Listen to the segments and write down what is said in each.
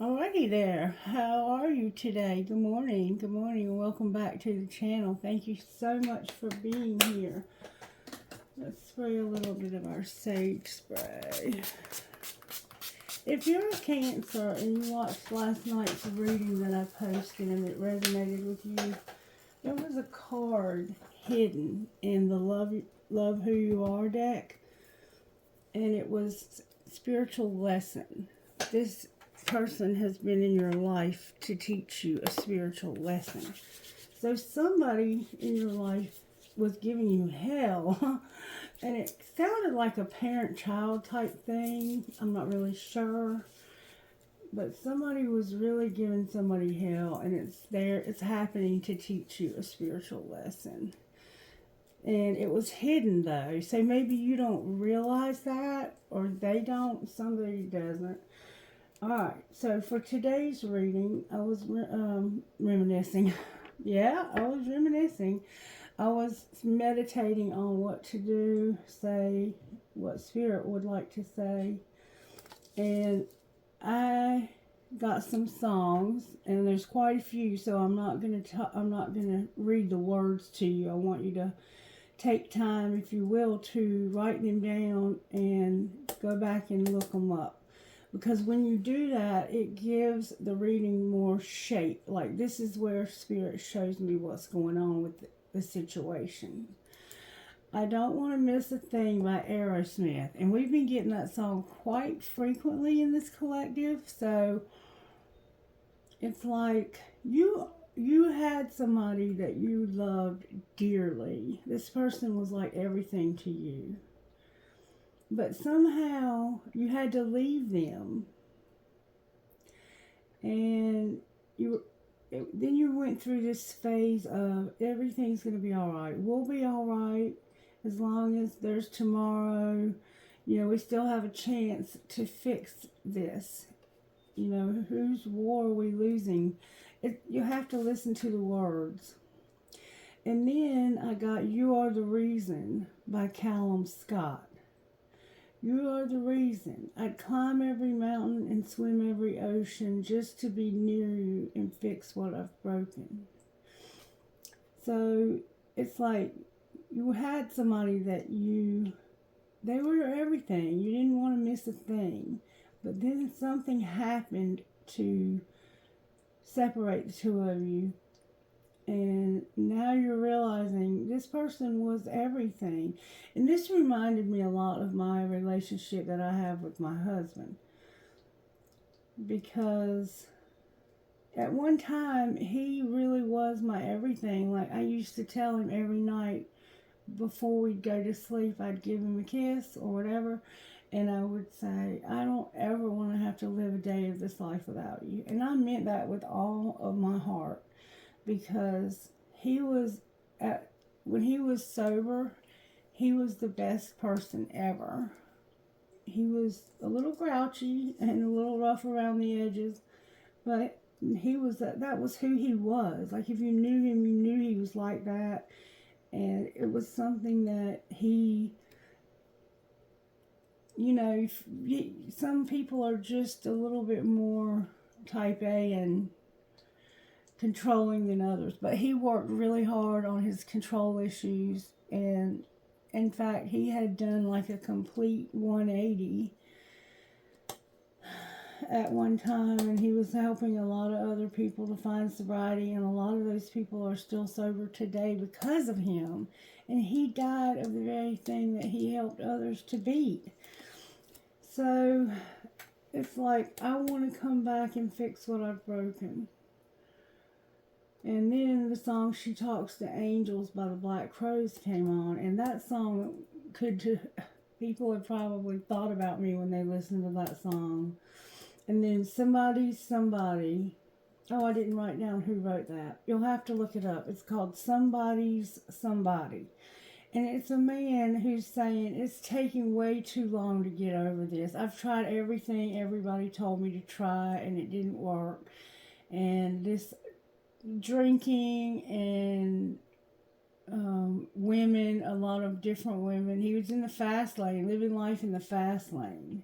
Alrighty there. How are you today? Good morning. Good morning and welcome back to the channel. Thank you so much for being here. Let's spray a little bit of our sage spray. If you're a Cancer and you watched last night's reading that I posted and it resonated with you, there was a card hidden in the Love Who You Are deck, and it was spiritual lesson. This person has been in your life to teach you a spiritual lesson. So somebody in your life was giving you hell, and it sounded like a parent-child type thing. I'm not really sure, but somebody was really giving somebody hell, and it's happening to teach you a spiritual lesson. And it was hidden though, so maybe you don't realize that, or they don't, somebody doesn't. Alright, so for today's reading, I was reminiscing. Yeah, I was reminiscing. I was meditating on what to do, say, what Spirit would like to say. And I got some songs, and there's quite a few, so I'm not gonna read the words to you. I want you to take time, if you will, to write them down and go back and look them up. Because when you do that, it gives the reading more shape. Like, this is where Spirit shows me what's going on with the situation. I Don't Want to Miss a Thing by Aerosmith. And we've been getting that song quite frequently in this collective. So, it's like you had somebody that you loved dearly. This person was like everything to you. But somehow you had to leave them. And then you went through this phase of everything's going to be all right. We'll be all right as long as there's tomorrow. You know, we still have a chance to fix this. You know, whose war are we losing? You have to listen to the words. And then I got You Are the Reason by Callum Scott. You are the reason. I'd climb every mountain and swim every ocean just to be near you and fix what I've broken. So it's like you had somebody that they were everything. You didn't want to miss a thing. But then something happened to separate the two of you. And now you're realizing this person was everything. And this reminded me a lot of my relationship that I have with my husband. Because at one time, he really was my everything. Like, I used to tell him every night before we'd go to sleep, I'd give him a kiss or whatever. And I would say, I don't ever want to have to live a day of this life without you. And I meant that with all of my heart. Because when he was sober, he was the best person ever. He was a little grouchy and a little rough around the edges, but that was who he was. Like, if you knew him, you knew he was like that. And it was something that he, you know, some people are just a little bit more type A and controlling than others, but he worked really hard on his control issues, and in fact he had done like a complete 180 at one time, and he was helping a lot of other people to find sobriety, and a lot of those people are still sober today because of him, and he died of the very thing that he helped others to beat. So it's like, I want to come back and fix what I've broken. And then the song She Talks to Angels by the Black Crowes came on. And that song people have probably thought about me when they listened to that song. And then Somebody. Oh, I didn't write down who wrote that. You'll have to look it up. It's called Somebody's Somebody. And it's a man who's saying, it's taking way too long to get over this. I've tried everything everybody told me to try, and it didn't work. And this drinking and women, a lot of different women. He was in the fast lane, living life in the fast lane.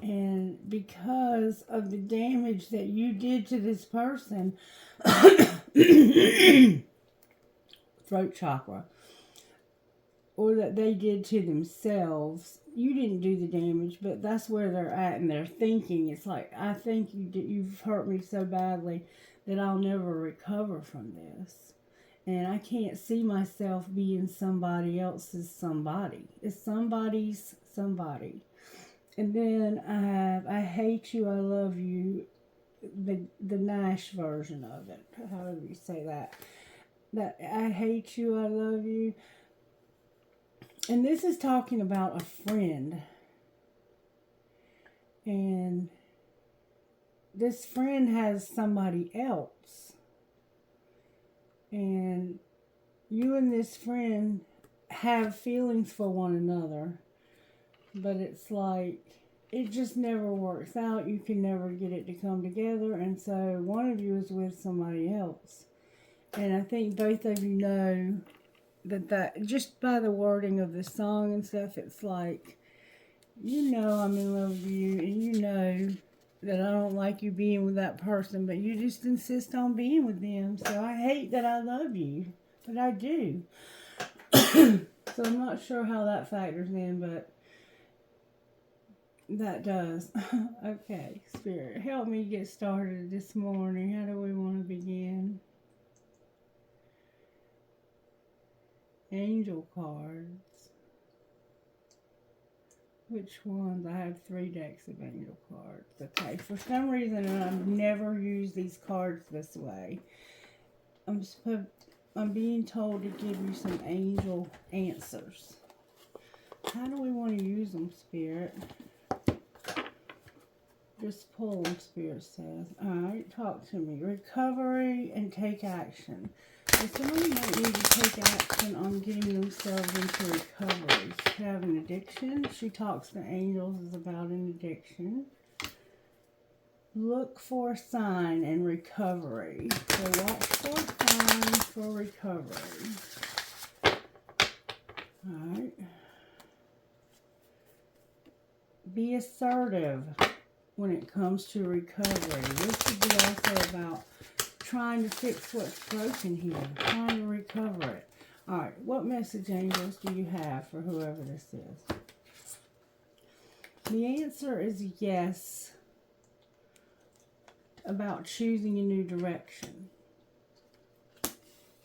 And because of the damage that you did to this person, throat chakra, or that they did to themselves, you didn't do the damage, but that's where they're at in their thinking. It's like, I think you've hurt me so badly that I'll never recover from this. And I can't see myself being somebody else's somebody. It's somebody's somebody. And then I have, I hate you, I love you, the Nash version of it. How do you say that? That I hate you, I love you. And this is talking about a friend. And this friend has somebody else. And you and this friend have feelings for one another. But it's like, it just never works out. You can never get it to come together. And so one of you is with somebody else. And I think both of you know that just by the wording of the song and stuff, it's like, you know I'm in love with you, and you know that I don't like you being with that person, but you just insist on being with them. So I hate that I love you, but I do. So I'm not sure how that factors in, but that does. Okay, Spirit, help me get started this morning. How do we want to begin? Angel cards. Which ones? I have 3 decks of angel cards. Okay, for some reason I've never used these cards this way. I'm being told to give you some angel answers. How do we want to use them, Spirit? Just pull them, Spirit says. Alright, talk to me. Recovery and take action. So somebody might need to take action on getting themselves into recovery. She have an addiction. She talks to angels is about an addiction. Look for a sign and recovery. So watch for signs for recovery. Alright. Be assertive when it comes to recovery. This could be also about trying to fix what's broken here, trying to recover it. All right, what message, angels, do you have for whoever this is? The answer is yes, about choosing a new direction.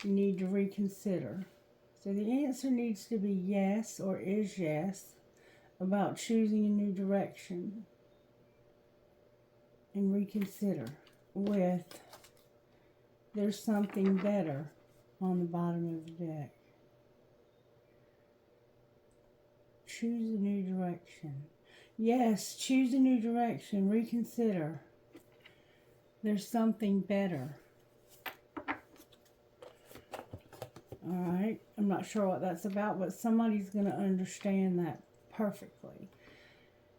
You need to reconsider. So the answer needs to be yes, or is yes, about choosing a new direction. And reconsider with, there's something better on the bottom of the deck. Choose a new direction. Yes, choose a new direction. Reconsider. There's something better. Alright, I'm not sure what that's about, but somebody's going to understand that perfectly.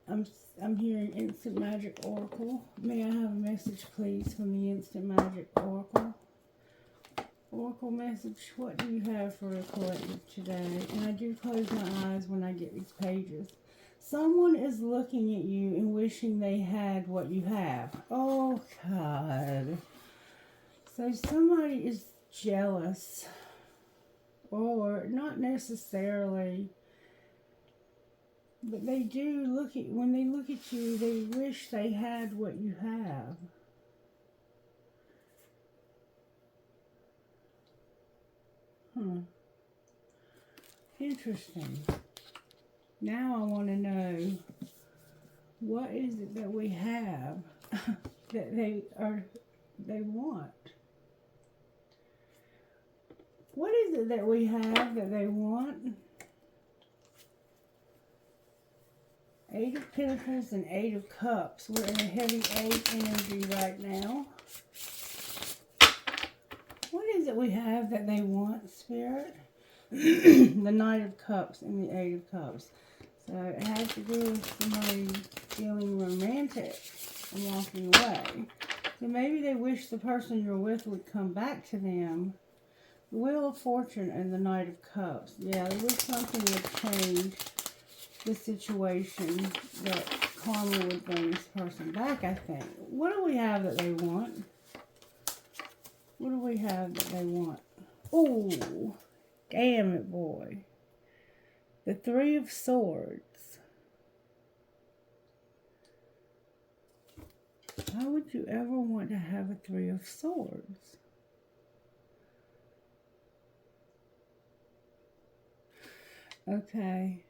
I'm hearing Instant Magic Oracle. May I have a message, please, from the Instant Magic Oracle? Oracle message, what do you have for the collective today? And I do close my eyes when I get these pages. Someone is looking at you and wishing they had what you have. Oh, God. So somebody is jealous. Or not necessarily. But they do look at, when they look at you, they wish they had what you have. Interesting. Now I want to know, what is it that we have that they want? What is it that we have that they want? 8 of Pentacles and 8 of Cups. We're in a heavy 8 energy right now. What is it we have that they want, Spirit? The Knight of Cups and the 8 of Cups. So it has to do with somebody feeling romantic and walking away. So maybe they wish the person you're with would come back to them. The Wheel of Fortune and the Knight of Cups. Yeah, there was something that changed the situation that karma would bring this person back, I think. What do we have that they want? What do we have that they want? Oh, damn it, boy. The Three of Swords. Why would you ever want to have a Three of Swords? Okay.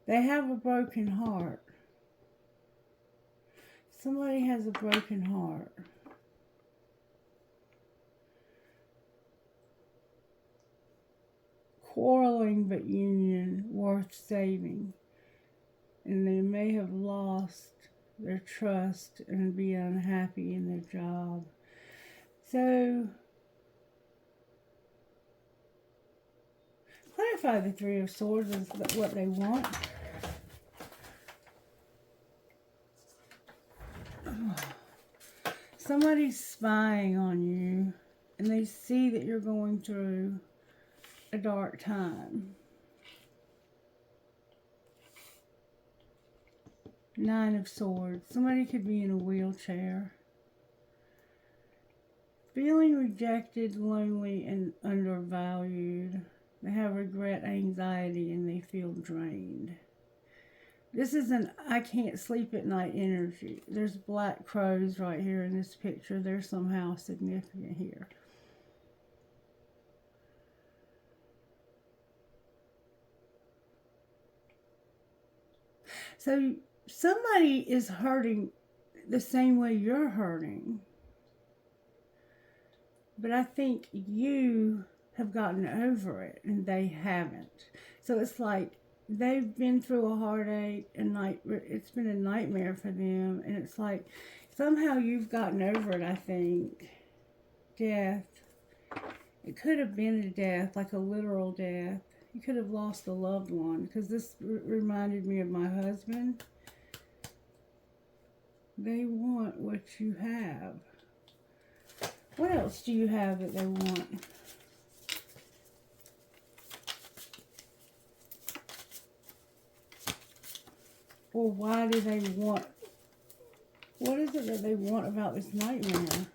They have a broken heart. Somebody has a broken heart. Quarreling but union, worth saving. And they may have lost their trust and be unhappy in their job. So, clarify the Three of Swords is what they want. Somebody's spying on you, and they see that you're going through a dark time. Nine of Swords. Somebody could be in a wheelchair. Feeling rejected, lonely, and undervalued. They have regret, anxiety, and they feel drained. This is an I can't sleep at night energy. There's black crows right here in this picture. They're somehow significant here. So somebody is hurting the same way you're hurting. But I think you have gotten over it and they haven't. So it's like they've been through a heartache and it's been a nightmare for them. And it's like somehow you've gotten over it, I think. Death. It could have been a death, like a literal death. You could have lost a loved one, because this reminded me of my husband. They want what you have. What else do you have that they want? Or why do they want? What is it that they want about this nightmare?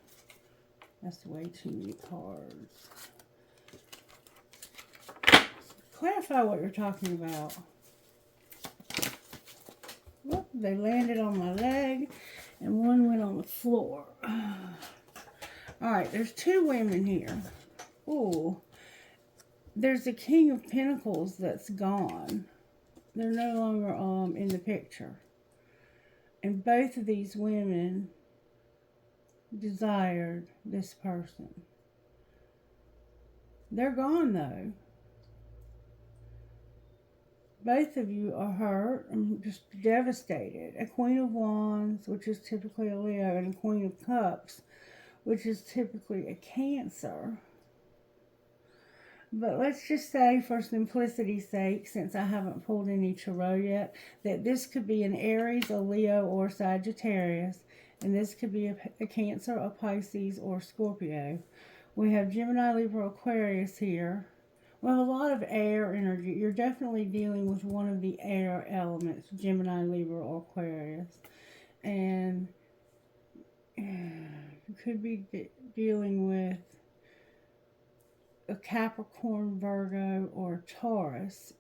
That's way too many cards. Clarify what you're talking about. Well, they landed on my leg and one went on the floor. Alright, there's two women here. Ooh. There's a King of Pentacles that's gone. They're no longer in the picture. And both of these women desired this person. They're gone though. Both of you are hurt and just devastated. A Queen of Wands, which is typically a Leo, and a Queen of Cups, which is typically a Cancer. But let's just say, for simplicity's sake, since I haven't pulled any tarot yet, that this could be an Aries, a Leo, or Sagittarius. And this could be a Cancer, a Pisces, or Scorpio. We have Gemini, Libra, Aquarius here. Well, a lot of air energy. You're definitely dealing with one of the air elements, Gemini, Libra, or Aquarius. And you could be dealing with a Capricorn, Virgo, or Taurus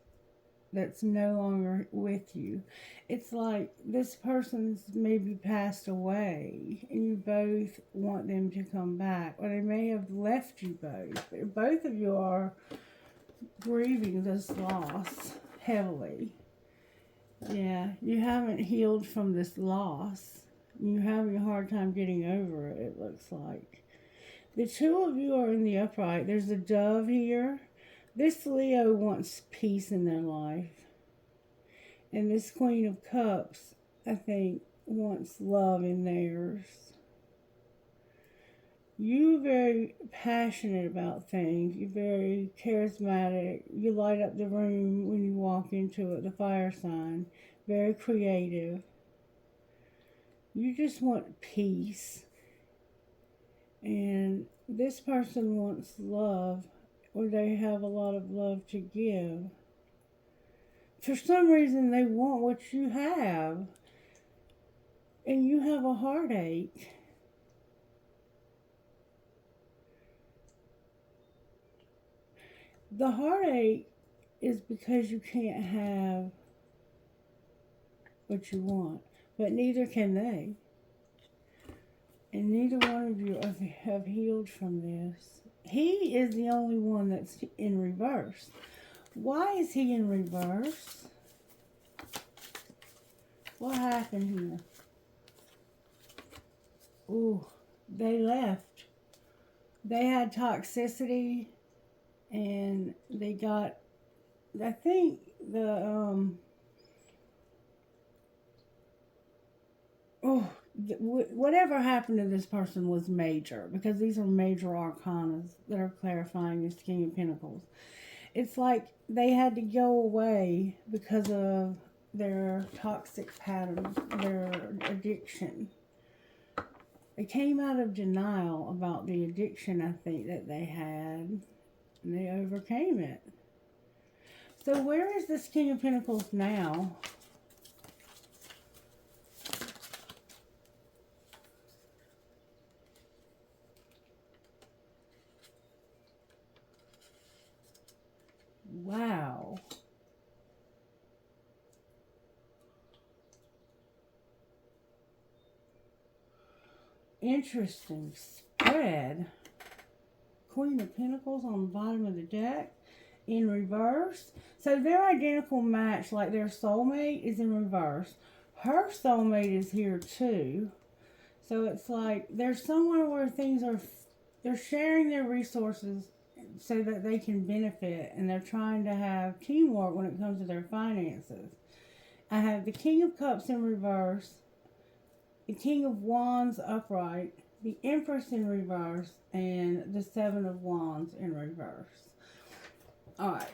that's no longer with you. It's like this person's maybe passed away and you both want them to come back. Or they may have left you both. But both of you are grieving this loss heavily. Yeah, you haven't healed from this loss. You're having a hard time getting over it, it looks like. The two of you are in the upright. There's a dove here. This Leo wants peace in their life. And this Queen of Cups, I think, wants love in theirs. You're very passionate about things. You're very charismatic. You light up the room when you walk into it, the fire sign. Very creative. You just want peace. And this person wants love or they have a lot of love to give. For some reason, they want what you have, and you have a heartache. The heartache is because you can't have what you want, but neither can they. And neither one of you have healed from this. He is the only one that's in reverse. Why is he in reverse? What happened here? Ooh, they left. They had toxicity, and they got, I think whatever happened to this person was major, because these are major arcanas that are clarifying this King of Pentacles. It's like they had to go away because of their toxic patterns, their addiction. They came out of denial about the addiction, I think, that they had, and they overcame it. So where is this King of Pentacles now? Wow. Interesting spread. Queen of Pentacles on the bottom of the deck in reverse. So their identical match, like their soulmate, is in reverse. Her soulmate is here too. So it's like there's somewhere where things are, they're sharing their resources so that they can benefit, and they're trying to have teamwork when it comes to their finances. I have the King of Cups in reverse, the King of Wands upright, the Empress in reverse, and the Seven of Wands in reverse. Alright.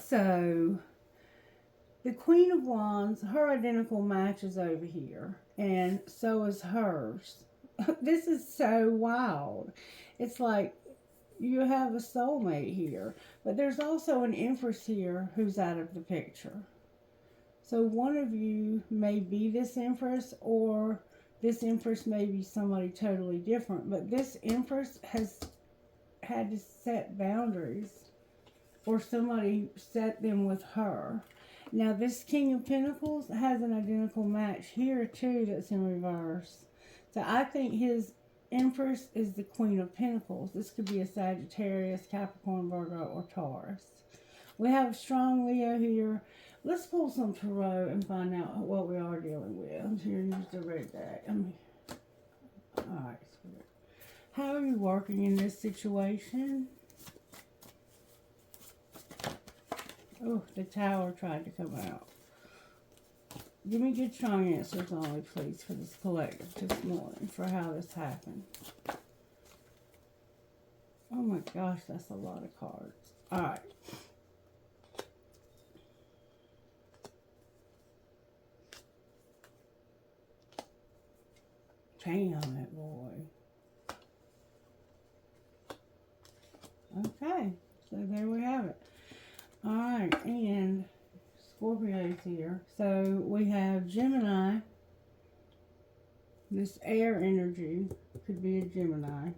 So, the Queen of Wands, her identical match is over here, and so is hers. This is so wild. It's like you have a soulmate here, but there's also an Empress here who's out of the picture. So one of you may be this Empress, or this Empress may be somebody totally different. But this Empress has had to set boundaries, or somebody set them with her. Now this King of Pentacles has an identical match here too that's in reverse. So I think his Empress is the Queen of Pentacles. This could be a Sagittarius, Capricorn, Virgo, or Taurus. We have a strong Leo here. Let's pull some tarot and find out what we are dealing with. Here, use the red deck. Alright, how are you working in this situation? Oh, the Tower tried to come out. Give me good, strong answers only, please, for this collective this morning, for how this happened. Oh my gosh, that's a lot of cards. Alright. Damn it, boy. Okay, so there we have it. Alright, and Scorpio's here. So we have Gemini. This air energy could be a Gemini.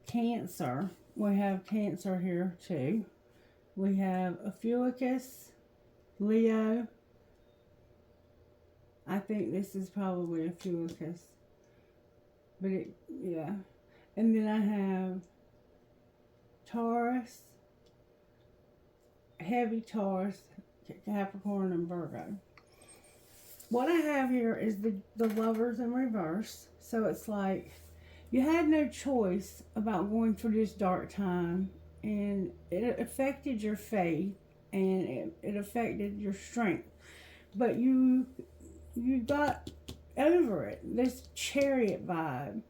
Cancer. We have Cancer here too. We have Ophiuchus, Leo. I think this is probably Ophiuchus. But it, yeah. And then I have Taurus, heavy Taurus, Capricorn, and Virgo. What I have here is the Lovers in reverse. So it's like you had no choice about going through this dark time, and it affected your faith, and it affected your strength. But you got over it. This Chariot vibe,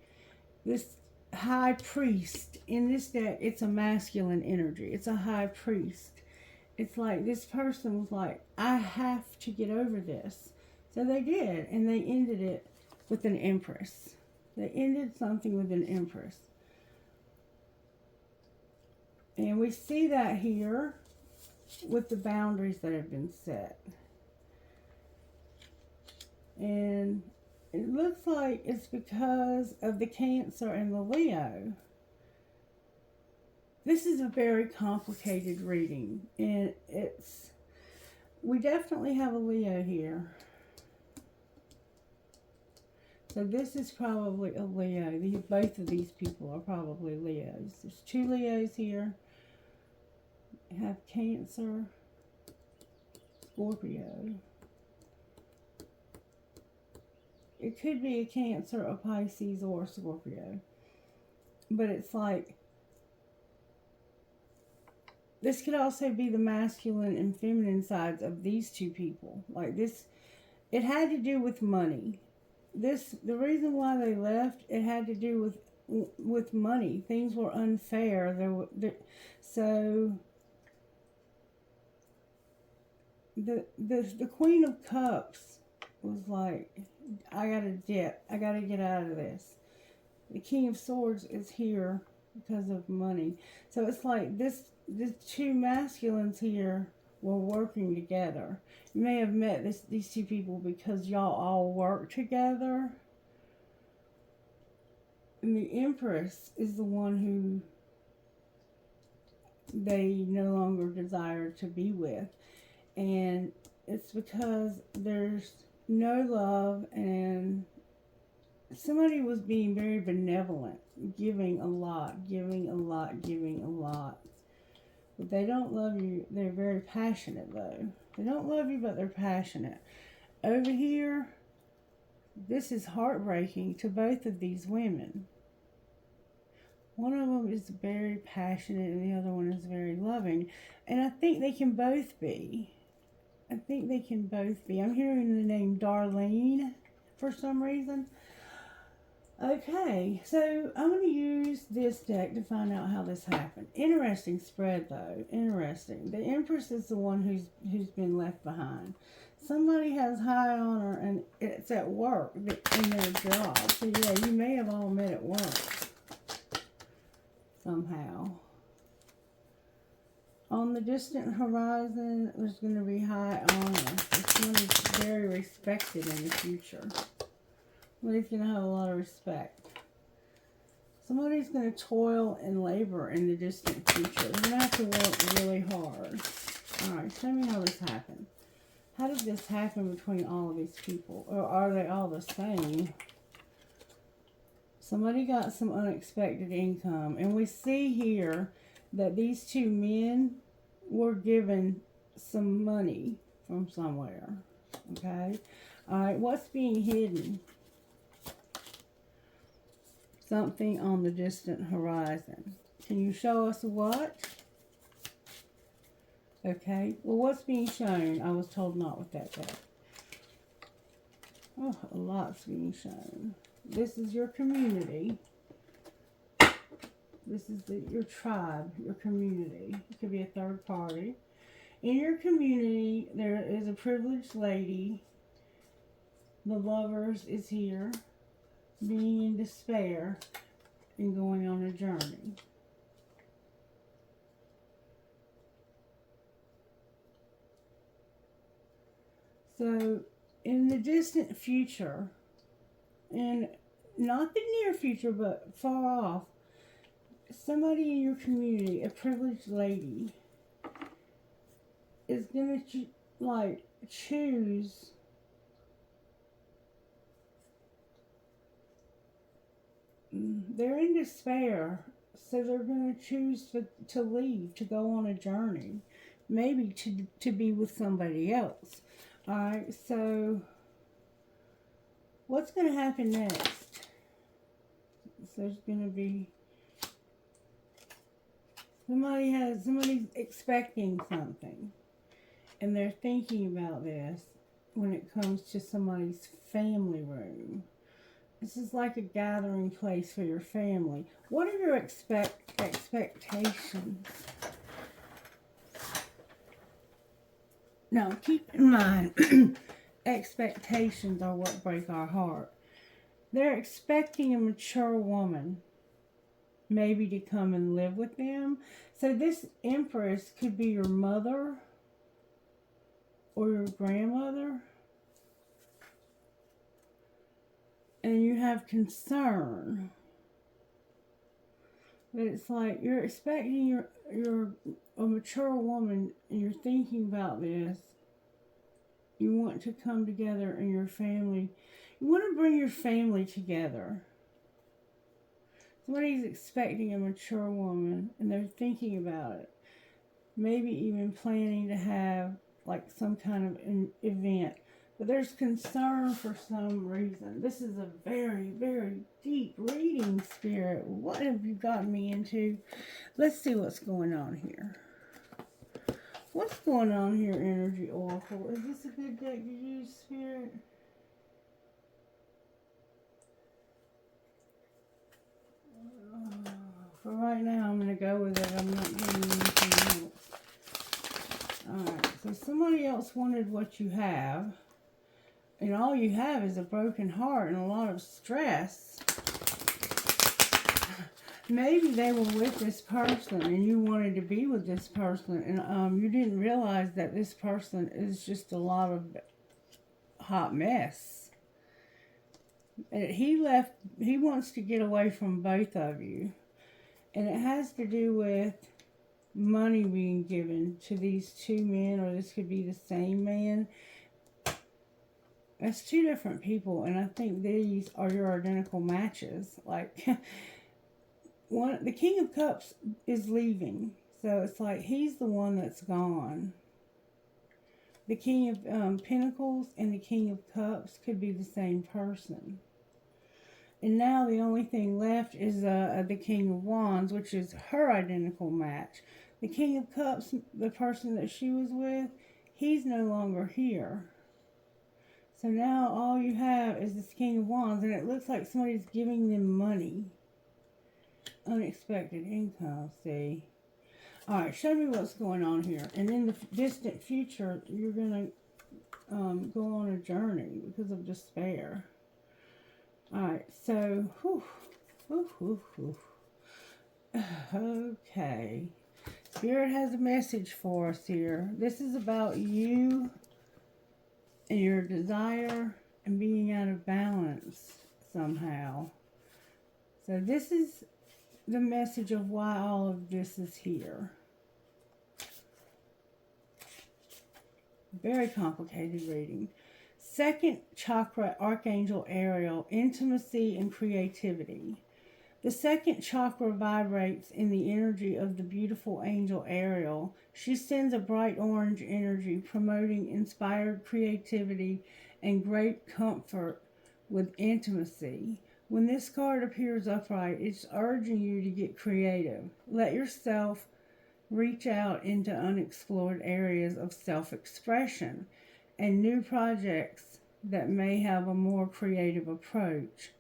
this High Priest. In this deck, it's a masculine energy. It's a High Priest. It's like this person was like, I have to get over this. So they did, and they ended it with an Empress. They ended something with an Empress. And we see that here with the boundaries that have been set. And it looks like it's because of the Cancer and the Leo. This is a very complicated reading, and we definitely have a Leo here. So this is probably a Leo. Both of these people are probably Leos. There's 2 Leos here. We have Cancer, Scorpio. It could be a Cancer, a Pisces, or a Scorpio. But it's like, this could also be the masculine and feminine sides of these 2 people. Like this, it had to do with money. The reason why they left, it had to do with money. Things were unfair. So the Queen of Cups was like, I gotta dip. I gotta get out of this. The King of Swords is here because of money. So it's like the 2 masculines here were working together. You may have met these 2 people because y'all all work together. And the Empress is the one who they no longer desire to be with. And it's because there's no love, and somebody was being very benevolent, giving a lot, giving a lot, giving a lot. But they don't love you. They're very passionate, though. They don't love you, but they're passionate. Over here, this is heartbreaking to both of these women. One of them is very passionate, and the other one is very loving. And I think they can both be. I think they can both be. I'm hearing the name Darlene for some reason. Okay, so I'm going to use this deck to find out how this happened. Interesting spread, though. Interesting. The Empress is the one who's been left behind. Somebody has high honor, and it's at work, in their job. So, yeah, you may have all met at work somehow. On the distant horizon, there's going to be high honor. This one is very respected in the future. Somebody's going to have a lot of respect. Somebody's going to toil and labor in the distant future. They're going to have to work really hard. Alright, show me how this happened. How did this happen between all of these people? Or are they all the same? Somebody got some unexpected income. And we see here that these 2 men were given some money from somewhere. Okay? Alright, what's being hidden? Something on the distant horizon. Can you show us what? Okay. Well, what's being shown? I was told not with that deck. Oh, a lot's being shown. This is your community. This is your tribe, your community. It could be a third party. In your community, there is a privileged lady. The Lovers is here, being in despair and going on a journey. So, in the distant future, and not the near future, but far off, somebody in your community, a privileged lady, is going to, choose they're in despair, so they're going to choose to leave, to go on a journey, maybe to be with somebody else. Alright, so what's going to happen next? So there's going to be somebody's expecting something, and they're thinking about this when it comes to somebody's family room. This is like a gathering place for your family. What are your expectations? Now, keep in mind, expectations are what break our heart. They're expecting a mature woman maybe to come and live with them. So this Empress could be your mother or your grandmother. And you have concern. But it's like you're expecting you're a mature woman and you're thinking about this. You want to come together in your family. You want to bring your family together. Somebody's expecting a mature woman and they're thinking about it. Maybe even planning to have like some kind of an event. But there's concern for some reason. This is a very, very deep reading, Spirit. What have you gotten me into? Let's see what's going on here. What's going on here, Energy Oracle? Is this a good deck to use, Spirit? For right now, I'm going to go with it. I'm not getting anything else. Alright, so somebody else wanted what you have. And all you have is a broken heart and a lot of stress. Maybe they were with this person and you wanted to be with this person. And you didn't realize that this person is just a lot of hot mess. And he wants to get away from both of you. And it has to do with money being given to these two men, or this could be the same man. That's two different people, and I think these are your identical matches. Like, the King of Cups is leaving, so it's like he's the one that's gone. The King of Pentacles and the King of Cups could be the same person. And now the only thing left is the King of Wands, which is her identical match. The King of Cups, the person that she was with, he's no longer here. So now all you have is this King of Wands, and it looks like somebody's giving them money. Unexpected income, see. Alright, show me what's going on here. And in the distant future, you're going to go on a journey because of despair. Alright, so, okay. Spirit has a message for us here. This is about you and your desire and being out of balance somehow. So this is the message of why all of this is here. Very complicated reading. Second chakra, Archangel Ariel, intimacy and creativity. The second chakra vibrates in the energy of the beautiful angel Ariel. She sends a bright orange energy promoting inspired creativity and great comfort with intimacy. When this card appears upright, it's urging you to get creative. Let yourself reach out into unexplored areas of self-expression and new projects that may have a more creative approach.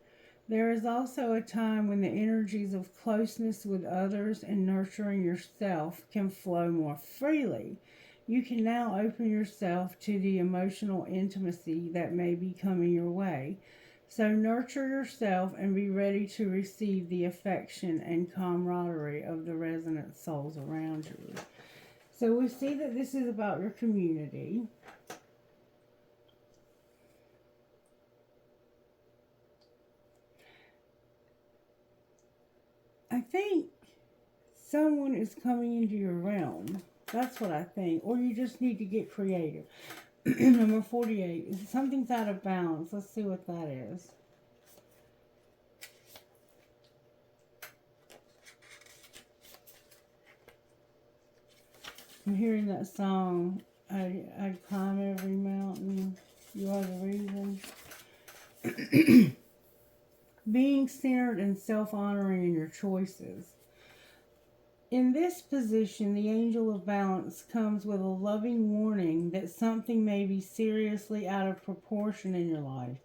There is also a time when the energies of closeness with others and nurturing yourself can flow more freely. You can now open yourself to the emotional intimacy that may be coming your way. So nurture yourself and be ready to receive the affection and camaraderie of the resonant souls around you. So we see that this is about your community. I think someone is coming into your realm. That's what I think. Or you just need to get creative. Number 48. Something's out of balance. Let's see what that is. I'm hearing that song, I'd climb every mountain. You are the reason. Being centered and self-honoring in your choices. In this position, the angel of balance comes with a loving warning that something may be seriously out of proportion in your life.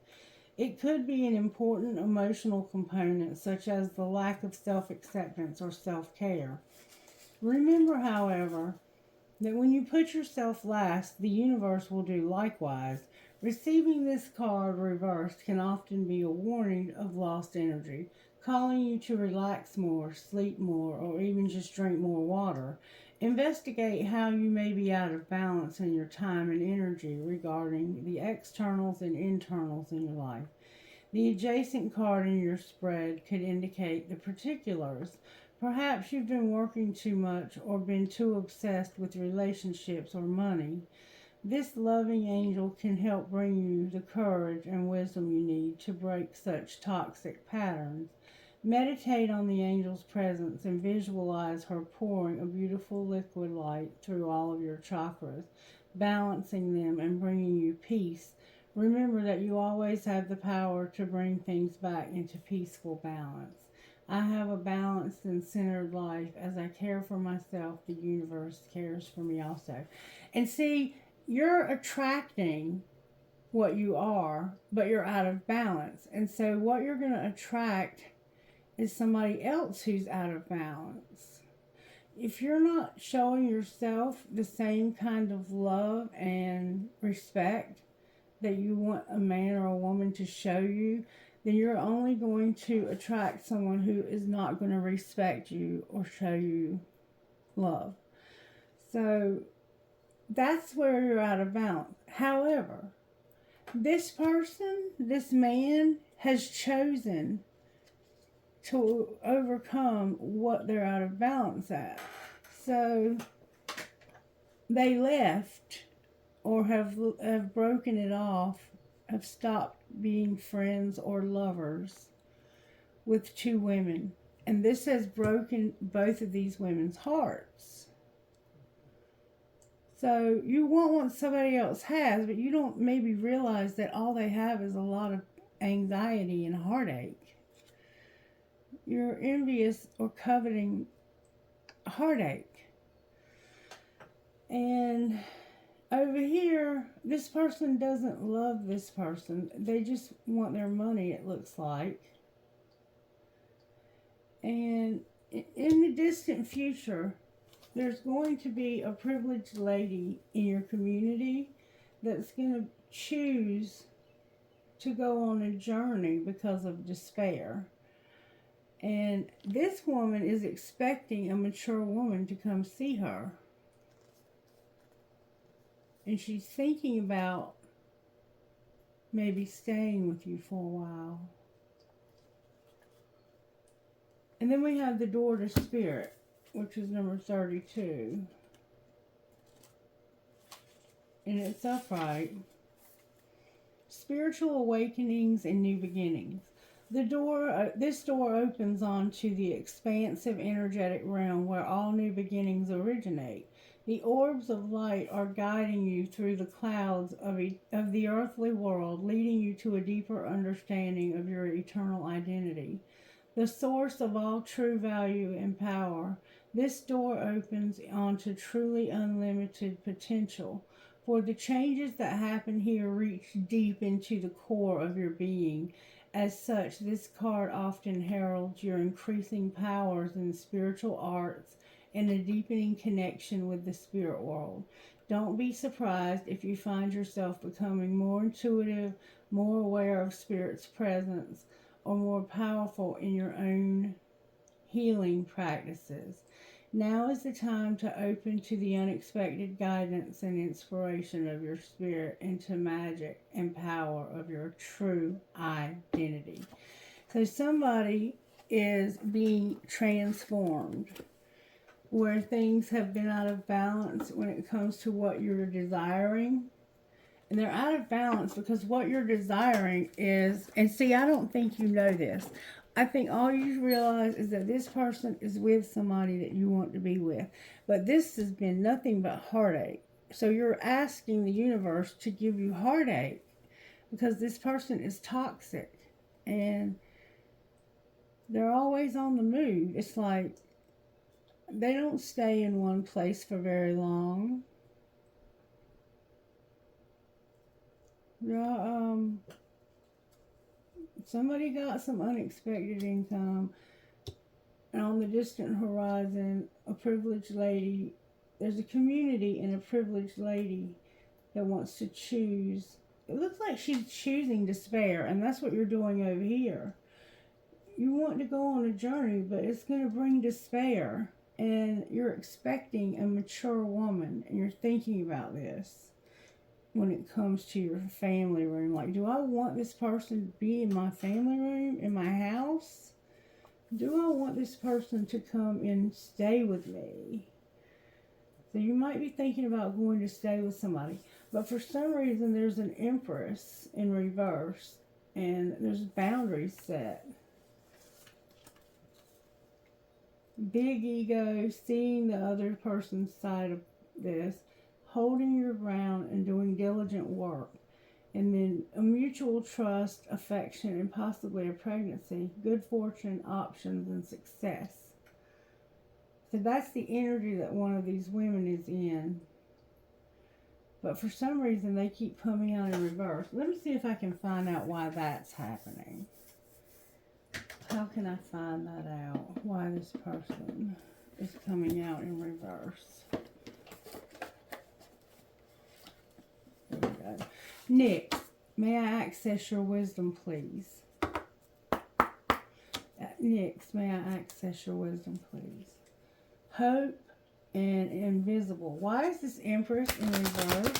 It could be an important emotional component, such as the lack of self-acceptance or self-care. Remember, however, that when you put yourself last, the universe will do likewise. Receiving this card reversed can often be a warning of lost energy. calling you to relax more, sleep more, or even just drink more water. Investigate how you may be out of balance in your time and energy regarding the externals and internals in your life. The adjacent card in your spread could indicate the particulars. Perhaps you've been working too much or been too obsessed with relationships or money. This loving angel can help bring you the courage and wisdom you need to break such toxic patterns. Meditate on the angel's presence and visualize her pouring a beautiful liquid light through all of your chakras, balancing them and bringing you peace. Remember that you always have the power to bring things back into peaceful balance. I have a balanced and centered life. As I care for myself, the universe cares for me also. And see, you're attracting what you are, but you're out of balance. And so what you're going to attract is somebody else who's out of balance. If you're not showing yourself the same kind of love and respect that you want a man or a woman to show you, then you're only going to attract someone who is not going to respect you or show you love. So that's where you're out of balance. However, this person, this man, has chosen to overcome what they're out of balance at. So they left or have broken it off, have stopped being friends or lovers with two women. And this has broken both of these women's hearts. So you want what somebody else has, but you don't maybe realize that all they have is a lot of anxiety and heartache. You're envious or coveting heartache. And over here, this person doesn't love this person. They just want their money, it looks like. And in the distant future, there's going to be a privileged lady in your community that's going to choose to go on a journey because of despair. And this woman is expecting a mature woman to come see her. And she's thinking about maybe staying with you for a while. And then we have the door to spirit, which is number 32. And it's upright. Spiritual awakenings and new beginnings. This door opens onto the expansive energetic realm where all new beginnings originate. The orbs of light are guiding you through the clouds of the earthly world, leading you to a deeper understanding of your eternal identity. The source of all true value and power. This door opens onto truly unlimited potential. For the changes that happen here reach deep into the core of your being. As such, this card often heralds your increasing powers in spiritual arts and a deepening connection with the spirit world. Don't be surprised if you find yourself becoming more intuitive, more aware of spirit's presence, or more powerful in your own healing practices. Now is the time to open to the unexpected guidance and inspiration of your spirit into magic and power of your true identity. So somebody is being transformed where things have been out of balance when it comes to what you're desiring. And they're out of balance because what you're desiring is, and see, I don't think you know this. I think all you realize is that this person is with somebody that you want to be with. But this has been nothing but heartache. So you're asking the universe to give you heartache because this person is toxic. And they're always on the move. It's like they don't stay in one place for very long. Somebody got some unexpected income, and on the distant horizon, a privileged lady, there's a community and a privileged lady that wants to choose. It looks like she's choosing despair, and that's what you're doing over here. you want to go on a journey, but it's going to bring despair. And you're expecting a mature woman, and you're thinking about this when it comes to your family room. Like, do I want this person to be in my family room, in my house? Do I want this person to come and stay with me? So you might be thinking about going to stay with somebody. But for some reason, there's an Empress in reverse. And there's boundaries set. Big ego, seeing the other person's side of this, holding your ground and doing diligent work. And then a mutual trust, affection, and possibly a pregnancy, good fortune, options, and success. So that's the energy that one of these women is in. But for some reason, they keep coming out in reverse. Let me see if I can find out why that's happening. How can I find that out? Why this person is coming out in reverse. There we go. Nick, may I access your wisdom, please? Nick, may I access your wisdom, please? Hope and invisible. Why is this Empress in reverse?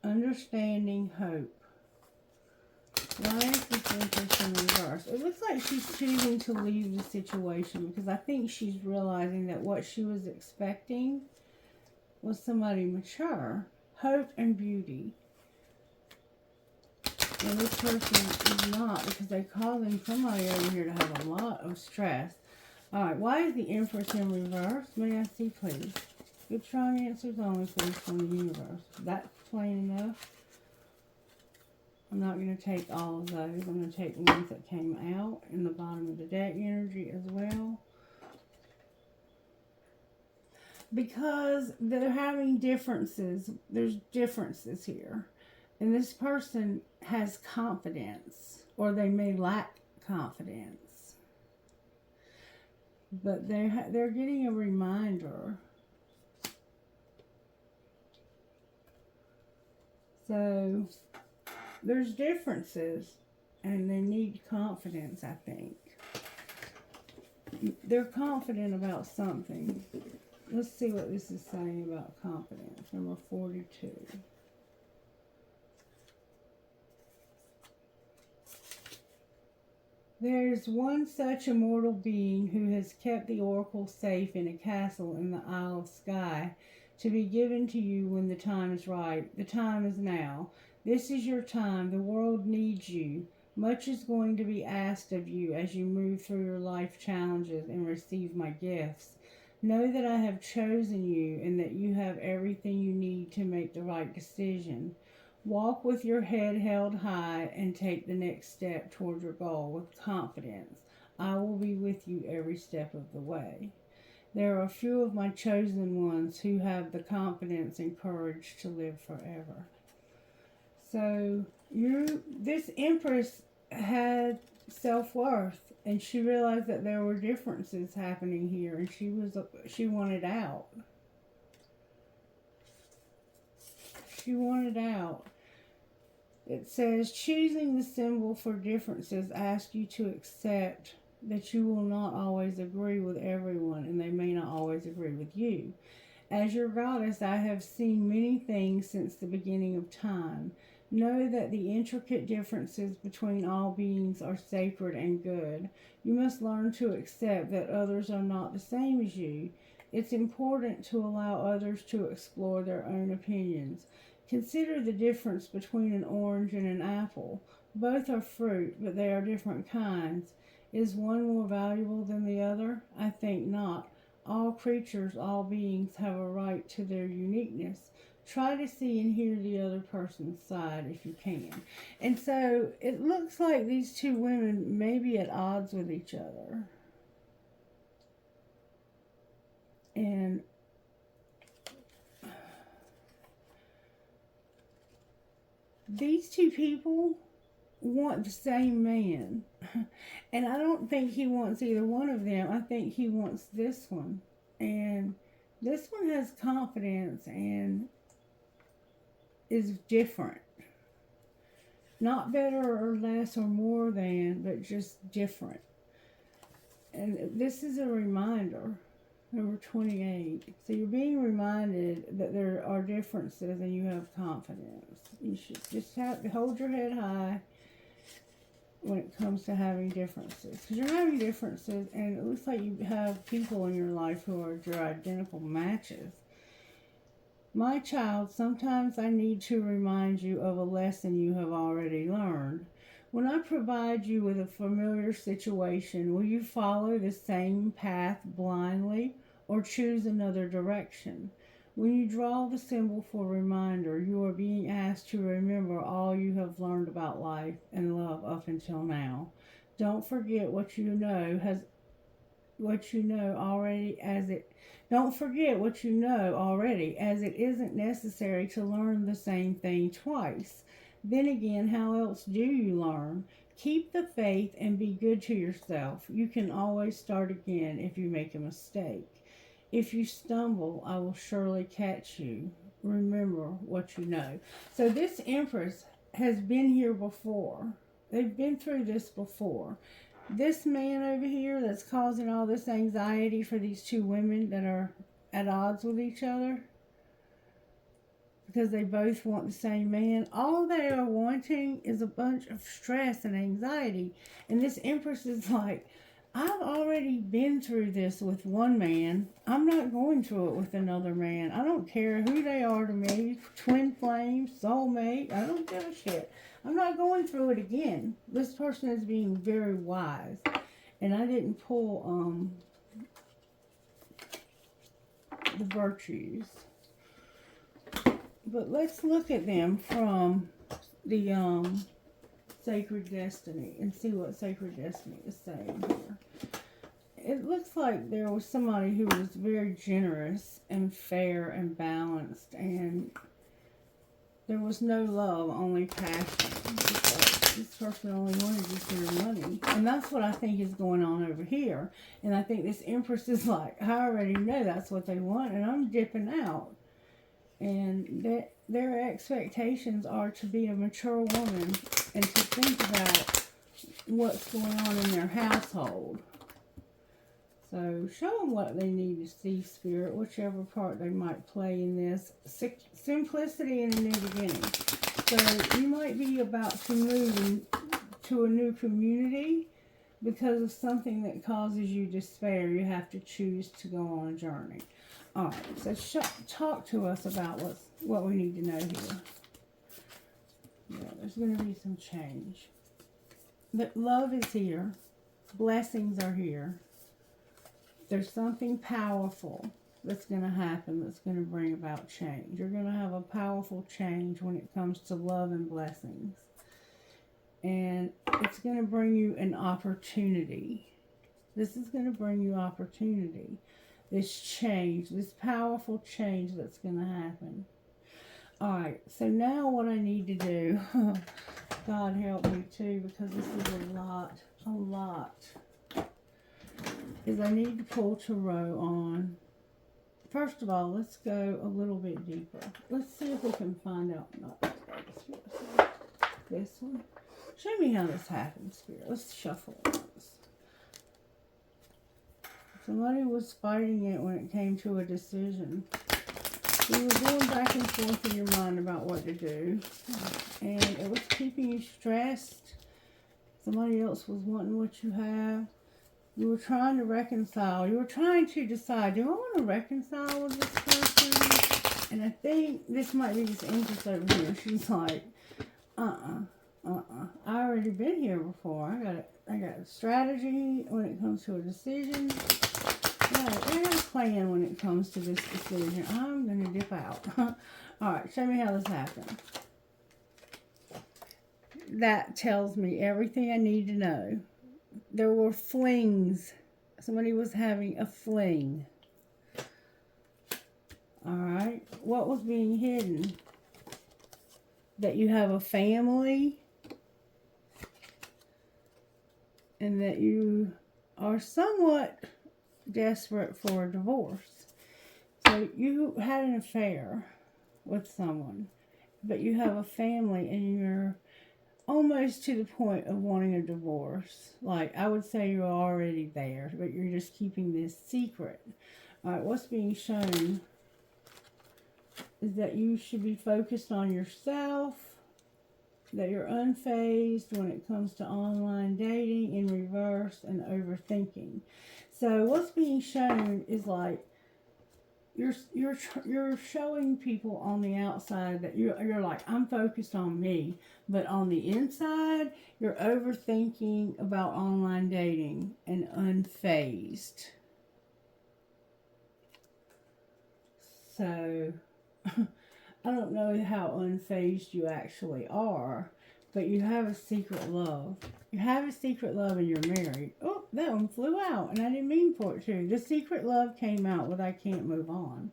Understanding, hope. Why is this Empress in reverse? It looks like she's choosing to leave the situation because I think she's realizing that what she was expecting was somebody mature. Hope and beauty. And this person is not, because they're causing somebody over here to have a lot of stress. Alright, why is the Empress in reverse? May I see, please? Good, strong answers only, please, from the universe. That's plain enough. I'm not going to take all of those. I'm going to take the ones that came out in the bottom of the deck energy as well. Because they're having differences. There's differences here. And this person has confidence, or they may lack confidence. But they're getting a reminder. So there's differences, and they need confidence, I think. They're confident about something. Let's see what this is saying about confidence. Number 42. There is one such immortal being who has kept the oracle safe in a castle in the Isle of Skye, to be given to you when the time is right. The time is now. This is your time. The world needs you. Much is going to be asked of you as you move through your life challenges and receive my gifts. Know that I have chosen you and that you have everything you need to make the right decision. Walk with your head held high and take the next step toward your goal with confidence. I will be with you every step of the way. There are a few of my chosen ones who have the confidence and courage to live forever. So this Empress had self-worth, and she realized that there were differences happening here, and she wanted out. She wanted out. It says, choosing the symbol for differences asks you to accept that you will not always agree with everyone, and they may not always agree with you. As your goddess, I have seen many things since the beginning of time. Know that the intricate differences between all beings are sacred and good. You must learn to accept that others are not the same as you. It's important to allow others to explore their own opinions. Consider the difference between an orange and an apple. Both are fruit, but they are different kinds. Is one more valuable than the other? I think not. All creatures, all beings have a right to their uniqueness. Try to see and hear the other person's side if you can. And so it looks like these two women may be at odds with each other. And these two people want the same man. And I don't think he wants either one of them. I think he wants this one. And this one has confidence, and is different. Not better or less or more than, but just different. And this is a reminder, number 28. So you're being reminded that there are differences and you have confidence. You should just have to hold your head high when it comes to having differences. Because you're having differences, and it looks like you have people in your life who are your identical matches. My child, sometimes I need to remind you of a lesson you have already learned. When I provide you with a familiar situation, will you follow the same path blindly or choose another direction? When you draw the symbol for reminder, you are being asked to remember all you have learned about life and love up until now. Don't forget what you know already, as it isn't necessary to learn the same thing twice. Then again, how else do you learn? Keep the faith and be good to yourself. You can always start again if you make a mistake. If you stumble, I will surely catch you. Remember what you know. So this Empress has been here before. They've been through this before. This man over here that's causing all this anxiety for these two women that are at odds with each other, because they both want the same man. All they are wanting is a bunch of stress and anxiety. And this Empress is like, I've already been through this with one man. I'm not going through it with another man. I don't care who they are to me. Twin flame, soulmate. I don't give a shit. I'm not going through it again. This person is being very wise. And I didn't pull the virtues. But let's look at them from the Sacred Destiny and see what Sacred Destiny is saying here. It looks like there was somebody who was very generous and fair and balanced, and there was no love, only passion. This person only wanted you for your money. And that's what I think is going on over here. And I think this Empress is like, I already know that's what they want, and I'm dipping out. And their expectations are to be a mature woman and to think about what's going on in their household. So show them what they need to see, Spirit, whichever part they might play in this. Simplicity and a new beginning. So you might be about to move to a new community because of something that causes you despair. You have to choose to go on a journey. All right, so talk to us about what we need to know here. Yeah, there's going to be some change. But love is here. Blessings are here. There's something powerful that's going to happen that's going to bring about change. You're going to have a powerful change when it comes to love and blessings. And it's going to bring you an opportunity. This is going to bring you opportunity. This change, this powerful change that's going to happen. Alright, so now what I need to do, God help me too, because this is a lot, is I need to pull Tarot on. First of all, let's go a little bit deeper. Let's see if we can find out, not this one. Show me how this happens, Spirit. Let's shuffle this. Somebody was fighting it when it came to a decision. You were going back and forth in your mind about what to do. And it was keeping you stressed. Somebody else was wanting what you have. You were trying to reconcile. You were trying to decide, do I want to reconcile with this person? And I think this might be this Empress over here. She's like, I already been here before. I got a strategy when it comes to a decision. I got a plan when it comes to this decision. I'm going to dip out. Alright, show me how this happened. That tells me everything I need to know. There were flings. Somebody was having a fling. Alright, what was being hidden? That you have a family. And that you are somewhat desperate for a divorce. So you had an affair with someone. but you have a family and you're almost to the point of wanting a divorce. Like, I would say you're already there, but you're just keeping this secret. All right, what's being shown is that you should be focused on yourself, that you're unfazed when it comes to online dating in reverse and overthinking. So what's being shown is like you're showing people on the outside that you're like, I'm focused on me, but on the inside you're overthinking about online dating and unfazed. So I don't know how unfazed you actually are, but you have a secret love. You have a secret love and you're married. Oh, that one flew out, and I didn't mean for it to. The secret love came out with I can't move on.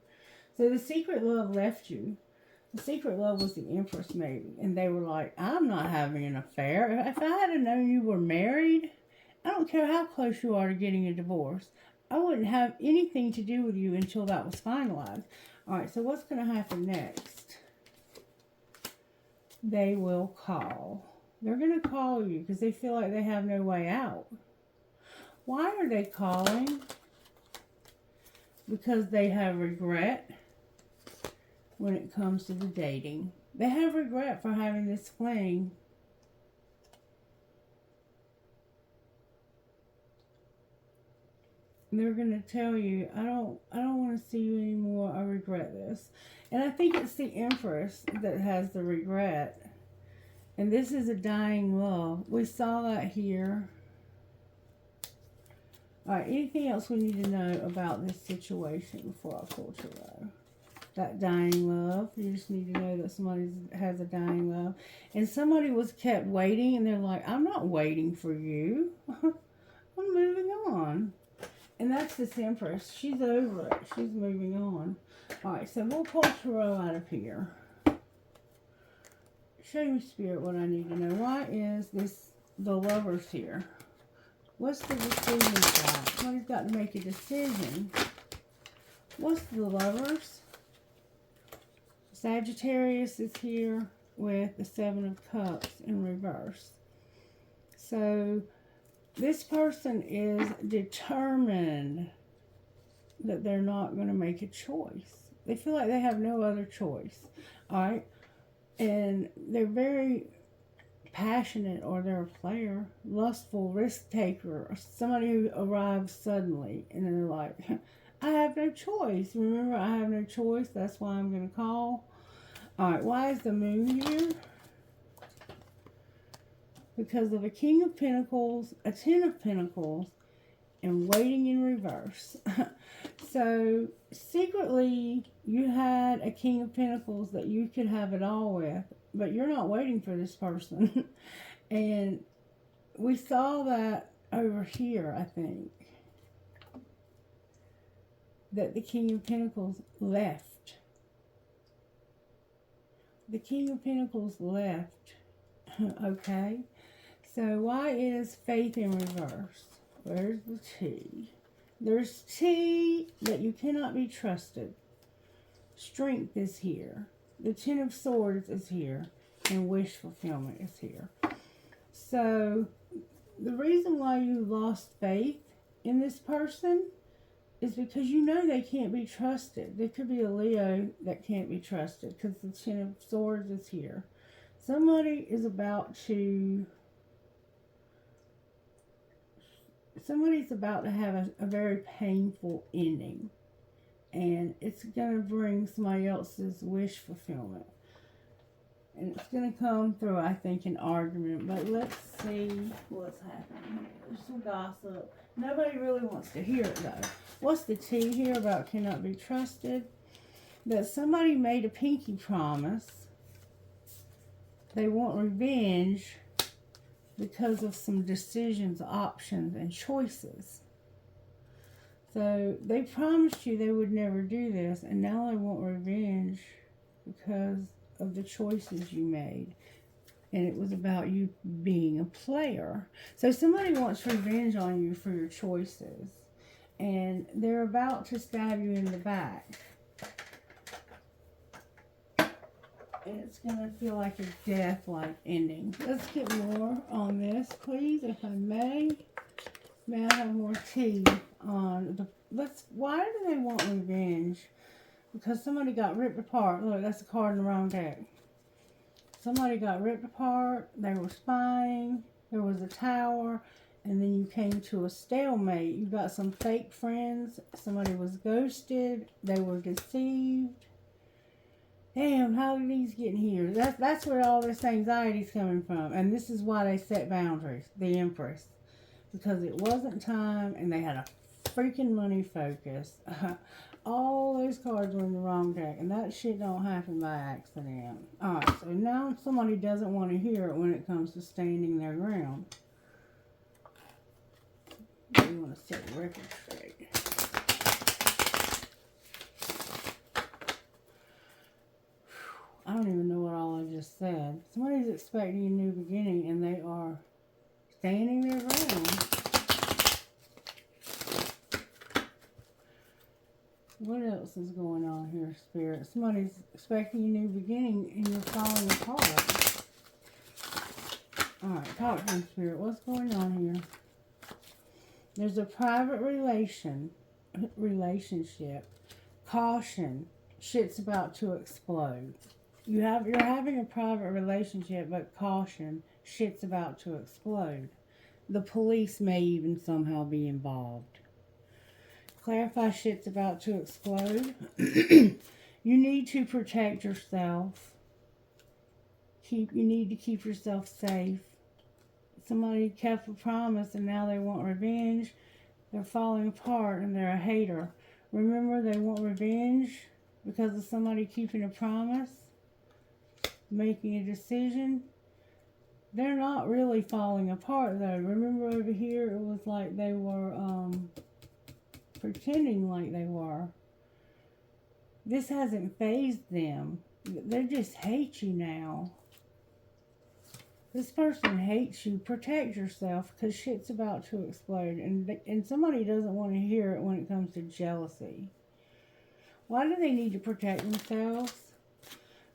So the secret love left you. The secret love was the Empress maybe, and they were like, I'm not having an affair. If I had known you were married, I don't care how close you are to getting a divorce, I wouldn't have anything to do with you until that was finalized. All right, so what's going to happen next? They will call. They're going to call you because they feel like they have no way out. Why are they calling? Because they have regret when it comes to the dating. They have regret for having this fling. They're going to tell you, I don't want to see you anymore. I regret this. And I think it's the Empress that has the regret. And this is a dying love. We saw that here. All right, anything else we need to know about this situation before I pull tarot? That dying love. You just need to know that somebody has a dying love. And somebody was kept waiting, and they're like, I'm not waiting for you. I'm moving on. And that's this Empress. She's over it. She's moving on. All right, so we'll pull tarot out of here. Show me, Spirit, what I need to know. Why is the Lovers here? What's the decision about? Somebody's got to make a decision. What's the Lovers? Sagittarius is here with the Seven of Cups in reverse. So this person is determined that they're not going to make a choice. They feel like they have no other choice. All right? And they're very passionate, or they're a player, lustful, risk taker, or somebody who arrives suddenly and they're like, I have no choice. Remember, I have no choice. That's why I'm going to call. All right, why is the Moon here? Because of a King of Pentacles, a Ten of Pentacles, and waiting in reverse. So, secretly, you had a King of Pentacles that you could have it all with, but you're not waiting for this person. And we saw that over here, I think, that the King of Pentacles left. The King of Pentacles left. Okay? So why is Faith in reverse? Where's the T? There's T, that you cannot be trusted. Strength is here. The Ten of Swords is here. And wish fulfillment is here. So the reason why you lost faith in this person is because you know they can't be trusted. There could be a Leo that can't be trusted because the Ten of Swords is here. Somebody is about to... Somebody's about to have a very painful ending. And it's going to bring somebody else's wish fulfillment. And it's going to come through, I think, an argument. But let's see what's happening here. There's some gossip. Nobody really wants to hear it, though. What's the T here about cannot be trusted? That somebody made a pinky promise. They want revenge because of some decisions, options, and choices. So they promised you they would never do this, and now they want revenge because of the choices you made. And it was about you being a player. So somebody wants revenge on you for your choices. And they're about to stab you in the back. And it's going to feel like a death-like ending. Let's get more on this, please, if I may. May I have more tea on the... Why do they want revenge? Because somebody got ripped apart. Look, that's a card in the wrong deck. Somebody got ripped apart. They were spying. There was a tower. And then you came to a stalemate. You got some fake friends. Somebody was ghosted. They were deceived. Damn, how did these get in here? That's where all this anxiety's coming from. And this is why they set boundaries. The Empress. Because it wasn't time and they had a freaking money focus. All those cards were in the wrong deck. And that shit don't happen by accident. Alright, so now somebody doesn't want to hear it when it comes to standing their ground. You want to set the record straight. I don't even know what all I just said. Somebody's expecting a new beginning and they are standing their ground. What else is going on here, Spirit? Somebody's expecting a new beginning and you're falling apart. Alright, talk to me, Spirit. What's going on here? There's a private relationship. Caution. Shit's about to explode. You're having a private relationship, but caution. Shit's about to explode. The police may even somehow be involved. Clarify shit's about to explode. You need to protect yourself. You need to keep yourself safe. Somebody kept a promise and now they want revenge. They're falling apart and they're a hater. Remember, they want revenge because of somebody keeping a promise, making a decision. They're not really falling apart though. Remember over here, it was like they were pretending like they were. This hasn't fazed them. They just hate you now. This person hates you. Protect yourself because shit's about to explode. And somebody doesn't want to hear it when it comes to jealousy. Why do they need to protect themselves?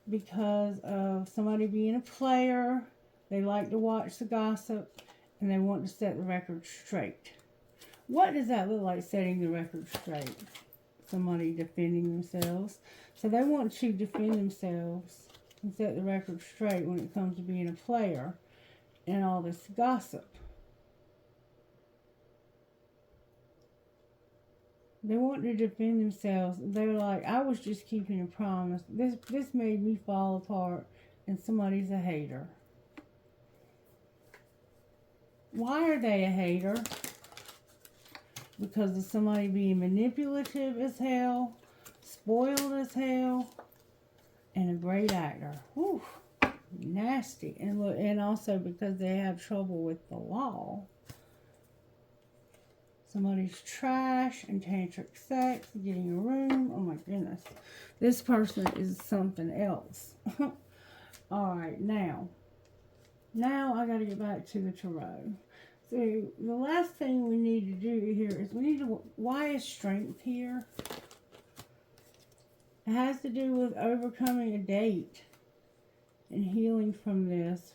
Because of somebody being a player. They like to watch the gossip. And they want to set the record straight. What does that look like, setting the record straight? Somebody defending themselves. So they want to defend themselves and set the record straight when it comes to being a player and all this gossip. They want to defend themselves. They're like, I was just keeping a promise. This made me fall apart and somebody's a hater. Why are they a hater? Because of somebody being manipulative as hell, spoiled as hell, and a great actor. Whew, nasty. And look, and also because they have trouble with the law. Somebody's trash and tantric sex, getting a room. Oh my goodness. This person is something else. Alright, now I got to get back to the tarot. So the last thing we need to do here is why is strength here? It has to do with overcoming a date and healing from this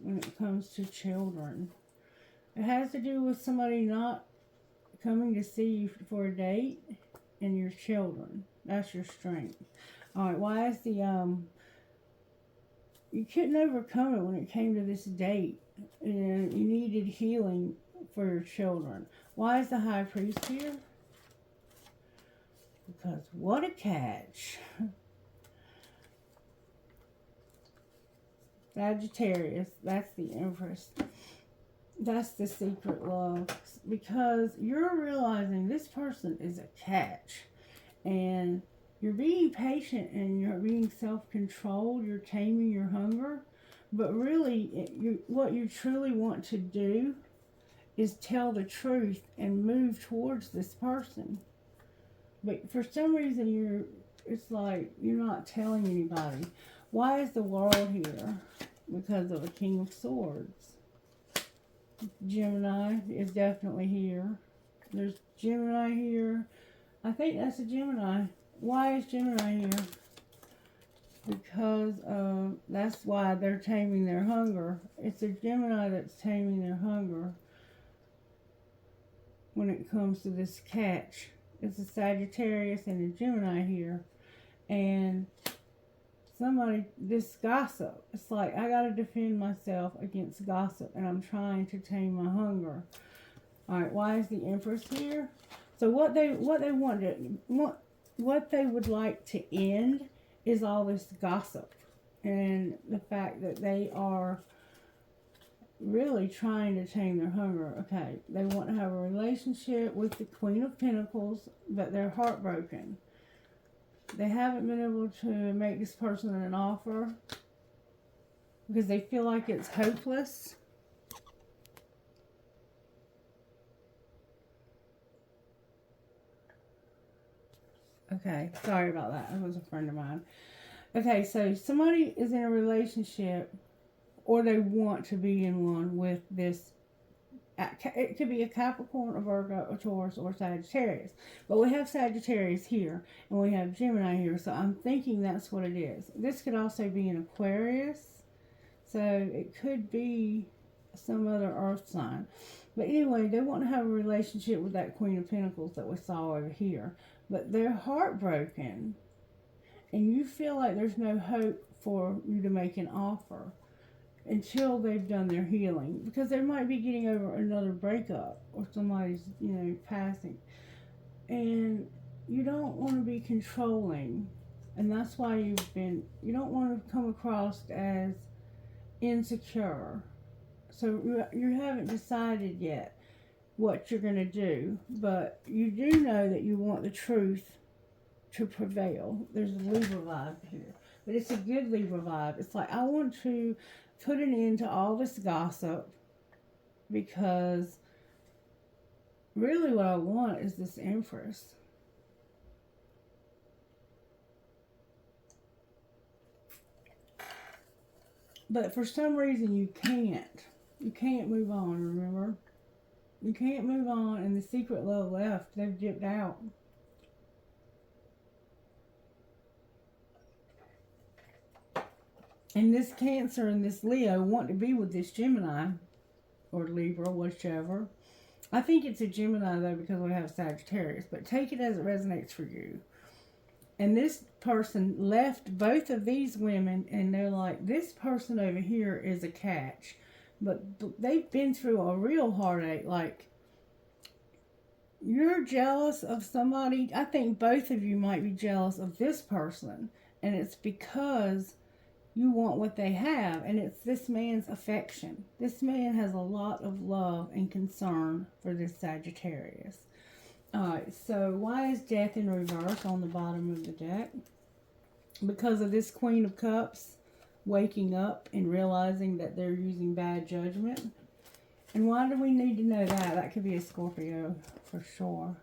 when it comes to children. It has to do with somebody not coming to see you for a date and your children. That's your strength. Alright, why is the, you couldn't overcome it when it came to this date. And you needed healing for your children. Why is the High Priest here? Because what a catch. Sagittarius, that's the Empress. That's the secret love. Because you're realizing this person is a catch. And you're being patient and you're being self-controlled. You're taming your hunger. But really, what you truly want to do is tell the truth and move towards this person. But for some reason, it's like you're not telling anybody. Why is the World here? Because of the King of Swords. Gemini is definitely here. There's Gemini here. I think that's a Gemini. Why is Gemini here? because that's why they're taming their hunger. It's a Gemini that's taming their hunger when it comes to this catch. It's a Sagittarius and a Gemini here. And somebody, this gossip, it's like I gotta defend myself against gossip, and I'm trying to tame my hunger. All right, why is the Empress here? So what they would like to end is all this gossip and the fact that they are really trying to tame their hunger. Okay, they want to have a relationship with the Queen of Pentacles, but they're heartbroken. They haven't been able to make this person an offer because they feel like it's hopeless. Okay, sorry about that. It was a friend of mine. Okay, so somebody is in a relationship, or they want to be in one with this. It could be a Capricorn, a Virgo, a Taurus, or Sagittarius. But we have Sagittarius here, and we have Gemini here, so I'm thinking that's what it is. This could also be an Aquarius, so it could be some other earth sign. But anyway, they want to have a relationship with that Queen of Pentacles that we saw over here. But they're heartbroken, and you feel like there's no hope for you to make an offer until they've done their healing, because they might be getting over another breakup or somebody's, passing, and you don't want to be controlling, and that's why you don't want to come across as insecure. So you haven't decided yet what you're going to do, but you do know that you want the truth to prevail. There's a Libra vibe here, but it's a good Libra vibe. It's like, I want to put an end to all this gossip, because really what I want is this Empress. But for some reason you can't move on, remember? You can't move on, and the secret love left. They've dipped out. And this Cancer and this Leo want to be with this Gemini or Libra, whichever. I think it's a Gemini, though, because we have Sagittarius. But take it as it resonates for you. And this person left both of these women, and they're like, this person over here is a catch. But they've been through a real heartache. Like, you're jealous of somebody. I think both of you might be jealous of this person. And it's because you want what they have. And it's this man's affection. This man has a lot of love and concern for this Sagittarius. Alright, so why is Death in reverse on the bottom of the deck? Because of this Queen of Cups waking up and realizing that they're using bad judgment. And why do we need to know that? That could be a Scorpio for sure.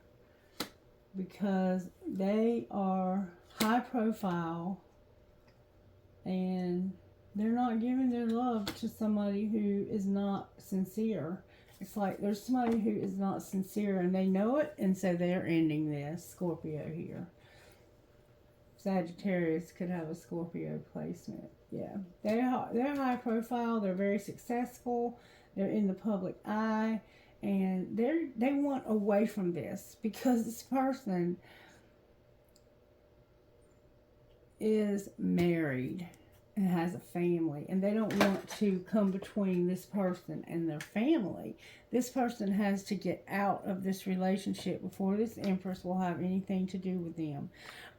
Because they are high profile and they're not giving their love to somebody who is not sincere. It's like there's somebody who is not sincere and they know it, and so they're ending this. Scorpio here. Sagittarius could have a Scorpio placement. Yeah, they're high profile. They're very successful. They're in the public eye, and they want away from this because this person is married and has a family, and they don't want to come between this person and their family. This person has to get out of this relationship before this Empress will have anything to do with them.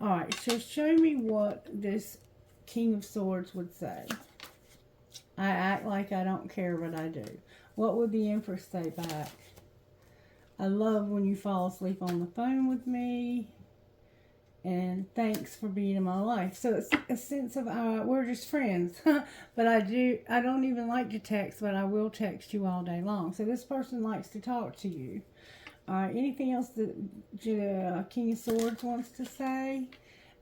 Alright, so show me what this King of Swords would say. I act like I don't care, but I do. What would the Empress say back? I love when you fall asleep on the phone with me. And thanks for being in my life. So it's a sense of, we're just friends. But I don't even like to text, but I will text you all day long. So this person likes to talk to you. Anything else that King of Swords wants to say?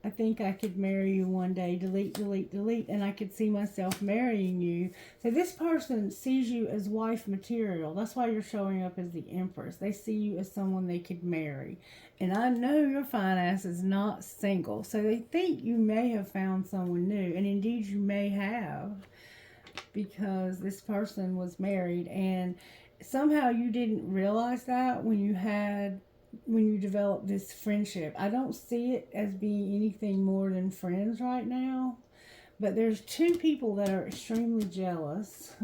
I think I could marry you one day. Delete, delete, delete. And I could see myself marrying you. So this person sees you as wife material. That's why you're showing up as the Empress. They see you as someone they could marry. And I know your fine ass is not single. So they think you may have found someone new. And indeed you may have. Because this person was married. And somehow you didn't realize that when you develop this friendship. I don't see it as being anything more than friends right now. But there's two people that are extremely jealous.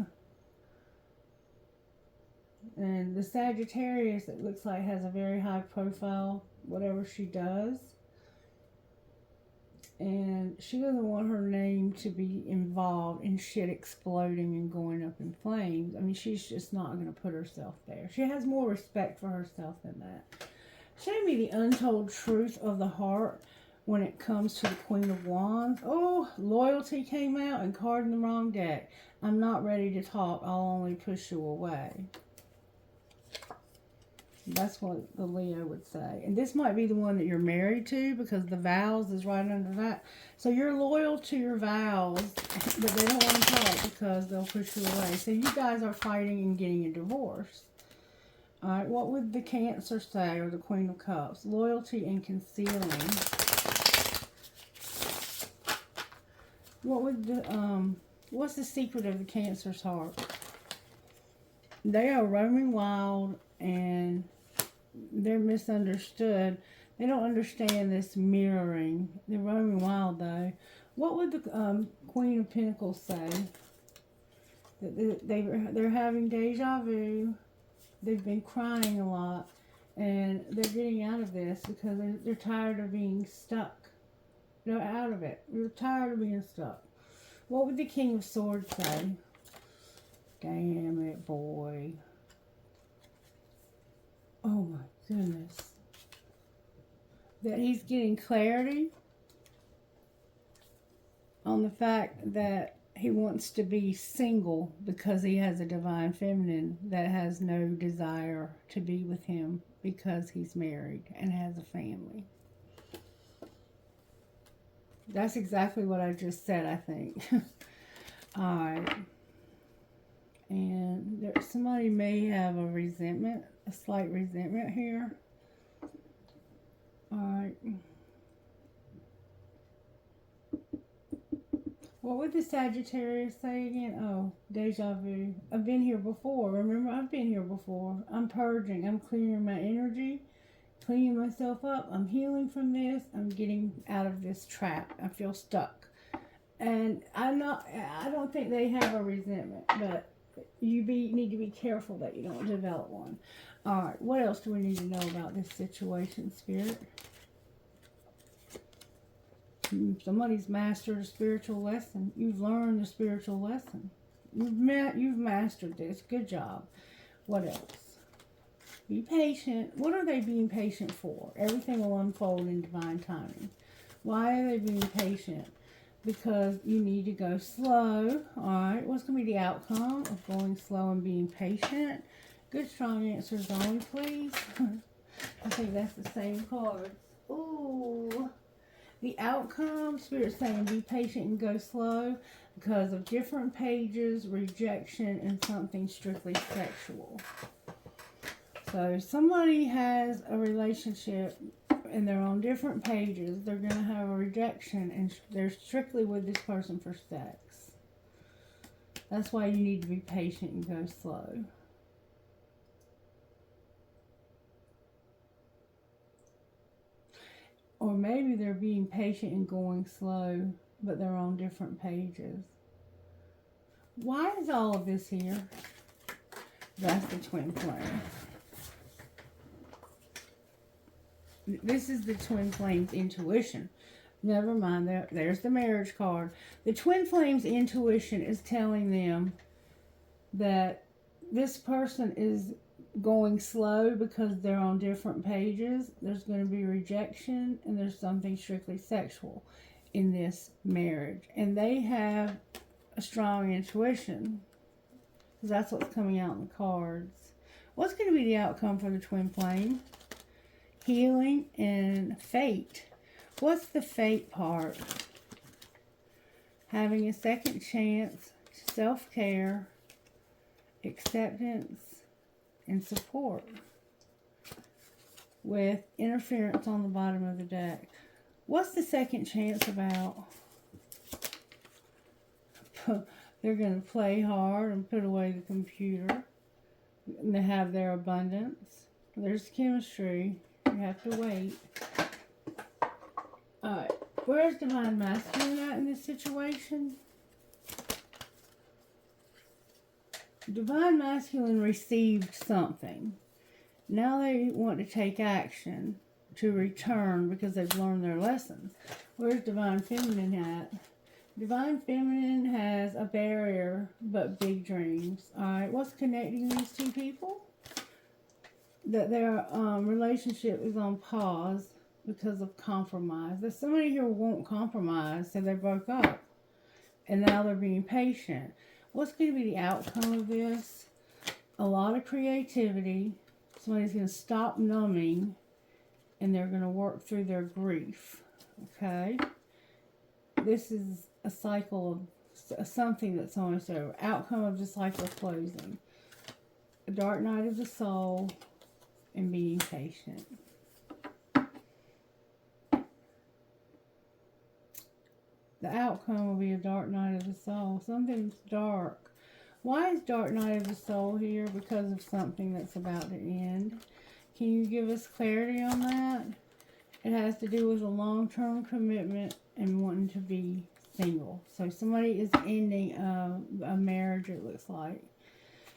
And the Sagittarius, it looks like, has a very high profile, whatever she does. And she doesn't want her name to be involved in shit exploding and going up in flames. I mean, she's just not going to put herself there. She has more respect for herself than that. Show me the untold truth of the heart when it comes to the Queen of Wands. Oh, loyalty came out and card in the wrong deck. I'm not ready to talk. I'll only push you away. That's what the Leo would say. And this might be the one that you're married to because the vows is right under that. So you're loyal to your vows, but they don't want to talk because they'll push you away. So you guys are fighting and getting a divorce. Alright, what would the Cancer say, or the Queen of Cups? Loyalty and concealing. What would the, what's the secret of the Cancer's heart? They are roaming wild and they're misunderstood. They don't understand this mirroring. They're roaming wild though. What would the Queen of Pentacles say? They're having deja vu. They've been crying a lot, and they're getting out of this because they're tired of being stuck. They're out of it. They're tired of being stuck. What would the King of Swords say? Damn it, boy. Oh my goodness. That he's getting clarity on the fact that he wants to be single because he has a divine feminine that has no desire to be with him because he's married and has a family. That's exactly what I just said, I think. Alright. And somebody may have a resentment, a slight resentment here. Alright. What would the Sagittarius say again? Oh, deja vu. I've been here before. Remember, I've been here before. I'm purging. I'm clearing my energy, cleaning myself up. I'm healing from this. I'm getting out of this trap. I feel stuck. And I don't think they have a resentment, but you need to be careful that you don't develop one. All right, what else do we need to know about this situation, Spirit? Somebody's mastered a spiritual lesson. You've learned the spiritual lesson. You've mastered this. Good job. What else? Be patient. What are they being patient for? Everything will unfold in divine timing. Why are they being patient? Because you need to go slow. Alright, what's going to be the outcome of going slow and being patient? Good, strong answers only, please. I think that's the same cards. Ooh. The outcome, Spirit saying be patient and go slow because of different pages, rejection, and something strictly sexual. So somebody has a relationship and they're on different pages. They're going to have a rejection and they're strictly with this person for sex. That's why you need to be patient and go slow. Or maybe they're being patient and going slow, but they're on different pages. Why is all of this here? That's the twin flame. This is the twin flame's intuition. Never mind, there's the marriage card. The twin flame's intuition is telling them that this person is going slow because they're on different pages. There's going to be rejection and there's something strictly sexual in this marriage. And they have a strong intuition because that's what's coming out in the cards. What's going to be the outcome for the twin flame? Healing and fate. What's the fate part? Having a second chance, self-care, acceptance, and support. With interference on the bottom of the deck. What's the second chance about? They're going to play hard and put away the computer. And they have their abundance. There's chemistry. You have to wait. Alright. Where's Divine Masculine at in this situation? Divine Masculine received something. Now they want to take action to return because they've learned their lessons. Where's Divine Feminine at? Divine Feminine has a barrier but big dreams. Alright, what's connecting these two people? That their relationship is on pause because of compromise. There's somebody here who won't compromise, so they broke up. And now they're being patient. What's going to be the outcome of this? A lot of creativity. Somebody's going to stop numbing and they're going to work through their grief. Okay? This is a cycle of something that's almost over. Outcome of the cycle closing. A dark night of the soul and being patient. The outcome will be a dark night of the soul. Something's dark. Why is dark night of the soul here? Because of something that's about to end. Can you give us clarity on that? It has to do with a long-term commitment and wanting to be single. So somebody is ending a marriage, it looks like.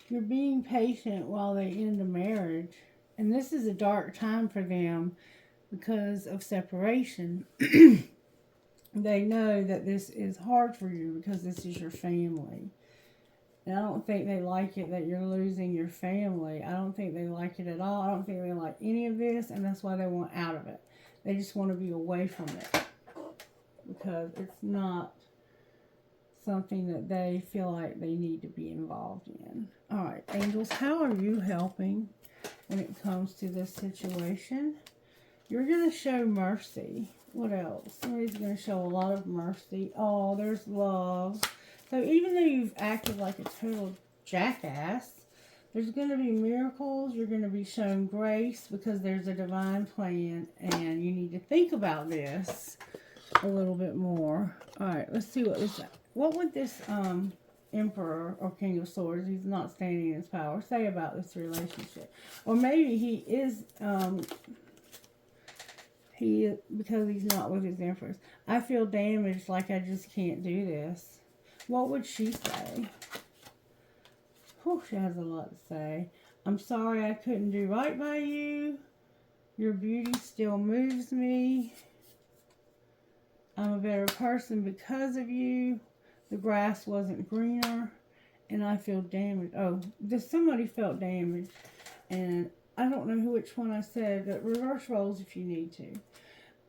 You're being patient while they end a marriage. And this is a dark time for them because of separation. They know that this is hard for you because this is your family. And I don't think they like it that you're losing your family. I don't think they like it at all. I don't think they like any of this, and that's why they want out of it. They just want to be away from it because it's not something that they feel like they need to be involved in. All right, angels, how are you helping when it comes to this situation? You're going to show mercy. What else? Somebody's going to show a lot of mercy. Oh, there's love. So even though you've acted like a total jackass, there's going to be miracles. You're going to be shown grace because there's a divine plan. And you need to think about this a little bit more. All right, let's see what would this Emperor or King of Swords, he's not standing in his power, say about this relationship? Or maybe he is... because he's not with his Empress. I feel damaged, like I just can't do this. What would she say? Whew, she has a lot to say. I'm sorry I couldn't do right by you. Your beauty still moves me. I'm a better person because of you. The grass wasn't greener. And I feel damaged. Oh, somebody felt damaged. And I don't know which one I said, but reverse roles if you need to.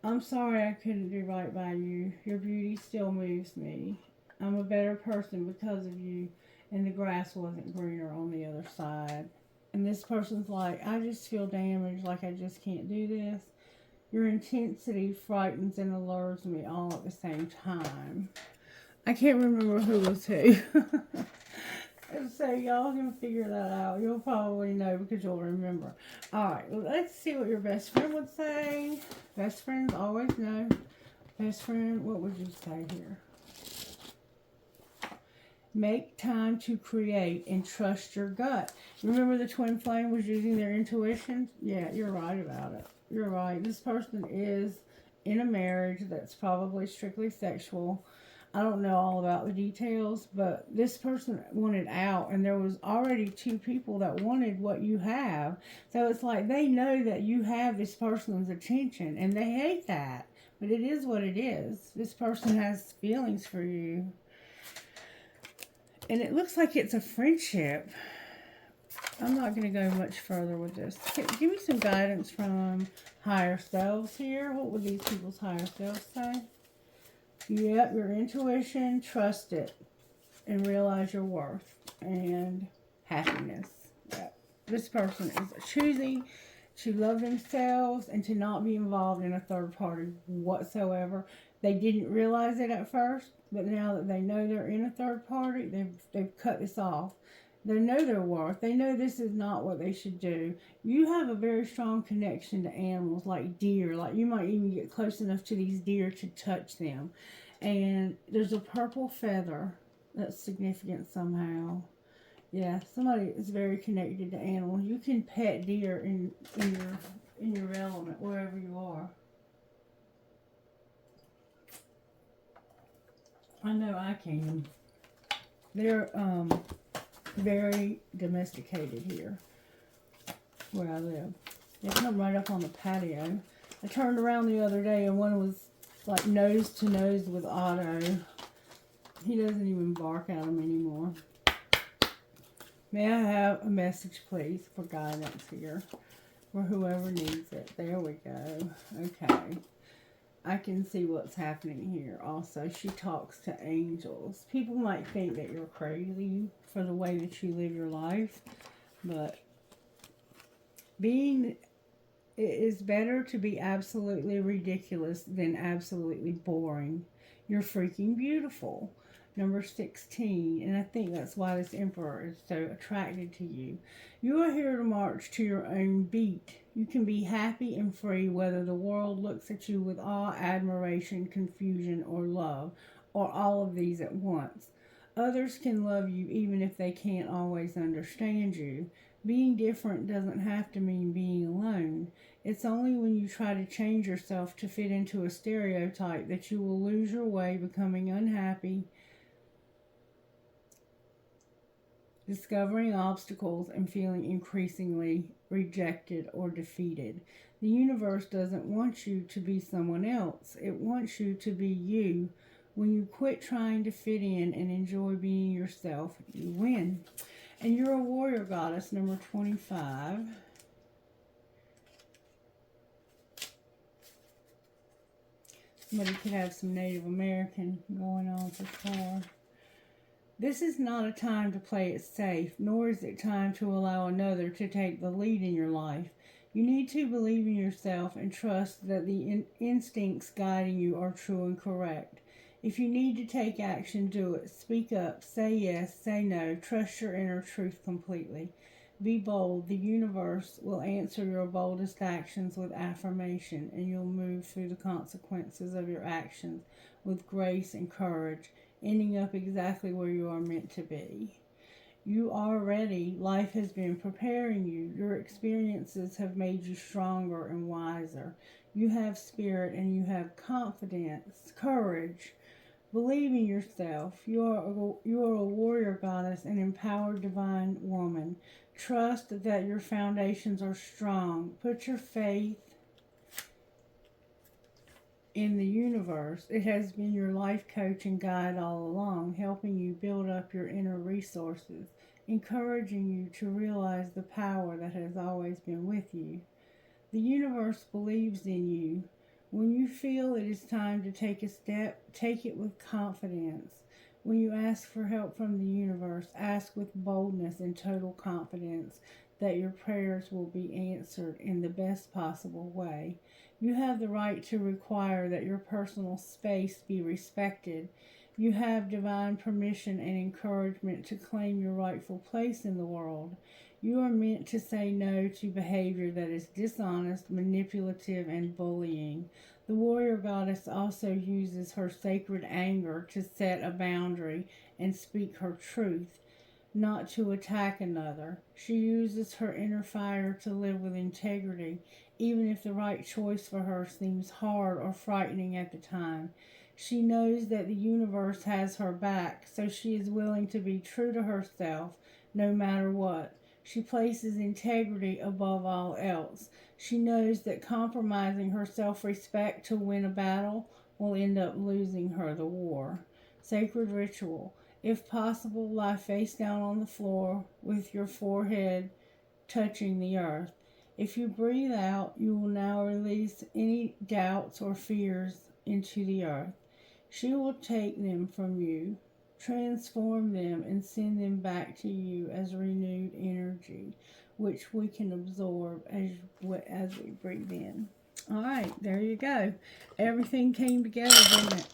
I'm sorry I couldn't do right by you. Your beauty still moves me. I'm a better person because of you. And the grass wasn't greener on the other side. And this person's like, I just feel damaged, like I just can't do this. Your intensity frightens and allures me all at the same time. I can't remember who was who. So y'all can figure that out. You'll probably know because you'll remember. Alright, well, let's see what your best friend would say. Best friends always know. Best friend, what would you say here? Make time to create and trust your gut. Remember the twin flame was using their intuition? Yeah, you're right about it. You're right. This person is in a marriage that's probably strictly sexual. I don't know all about the details, but this person wanted out, and there was already two people that wanted what you have. So it's like they know that you have this person's attention, and they hate that. But it is what it is. This person has feelings for you. And it looks like it's a friendship. I'm not going to go much further with this. Give me some guidance from higher selves here. What would these people's higher selves say? Yep, your intuition, trust it, and realize your worth and happiness. Yep. This person is choosing to love themselves and to not be involved in a third party whatsoever. They didn't realize it at first, but now that they know they're in a third party, they've cut this off. They know their worth. They know this is not what they should do. You have a very strong connection to animals like deer. Like you might even get close enough to these deer to touch them. And there's a purple feather that's significant somehow. Yeah, somebody is very connected to animals. You can pet deer in your element wherever you are. I know I can. They're very domesticated here where I live. They come right up on the patio. I turned around the other day and one was like nose to nose with Otto. He doesn't even bark at them anymore. May I have a message, please, for guidance here, for whoever needs it. There we go. Okay. I can see what's happening here also. She talks to angels. People might think that you're crazy for the way that you live your life, but it is better to be absolutely ridiculous than absolutely boring. You're freaking beautiful. Number 16, and I think that's why this emperor is so attracted to you. You are here to march to your own beat. You can be happy and free whether the world looks at you with awe, admiration, confusion, or love, or all of these at once. Others can love you even if they can't always understand you. Being different doesn't have to mean being alone. It's only when you try to change yourself to fit into a stereotype that you will lose your way, becoming unhappy, discovering obstacles, and feeling increasingly rejected or defeated. The universe doesn't want you to be someone else. It wants you to be you. When you quit trying to fit in and enjoy being yourself, you win. And you're a warrior goddess, number 25. Somebody could have some Native American going on for sure. This is not a time to play it safe, nor is it time to allow another to take the lead in your life. You need to believe in yourself and trust that the instincts guiding you are true and correct. If you need to take action, do it. Speak up, say yes, say no, trust your inner truth completely. Be bold. The universe will answer your boldest actions with affirmation, and you'll move through the consequences of your actions with grace and courage, ending up exactly where you are meant to be. You are ready. Life has been preparing you. Your experiences have made you stronger and wiser. You have spirit and you have confidence, courage. Believe in yourself. You are a warrior goddess, an empowered divine woman. Trust that your foundations are strong. Put your faith in the universe. It has been your life coach and guide all along, helping you build up your inner resources, encouraging you to realize the power that has always been with you. The universe believes in you. When you feel it is time to take a step, take it with confidence. When you ask for help from the universe, ask with boldness and total confidence that your prayers will be answered in the best possible way. You have the right to require that your personal space be respected. You have divine permission and encouragement to claim your rightful place in the world. You are meant to say no to behavior that is dishonest, manipulative, and bullying. The warrior goddess also uses her sacred anger to set a boundary and speak her truth, not to attack another. She uses her inner fire to live with integrity, even if the right choice for her seems hard or frightening at the time. She knows that the universe has her back, so she is willing to be true to herself no matter what. She places integrity above all else. She knows that compromising her self-respect to win a battle will end up losing her the war. Sacred ritual. If possible, lie face down on the floor with your forehead touching the earth. If you breathe out, you will now release any doubts or fears into the earth. She will take them from you transform them and send them back to you as renewed energy, which we can absorb as we breathe in. All right, there you go. Everything came together, didn't it?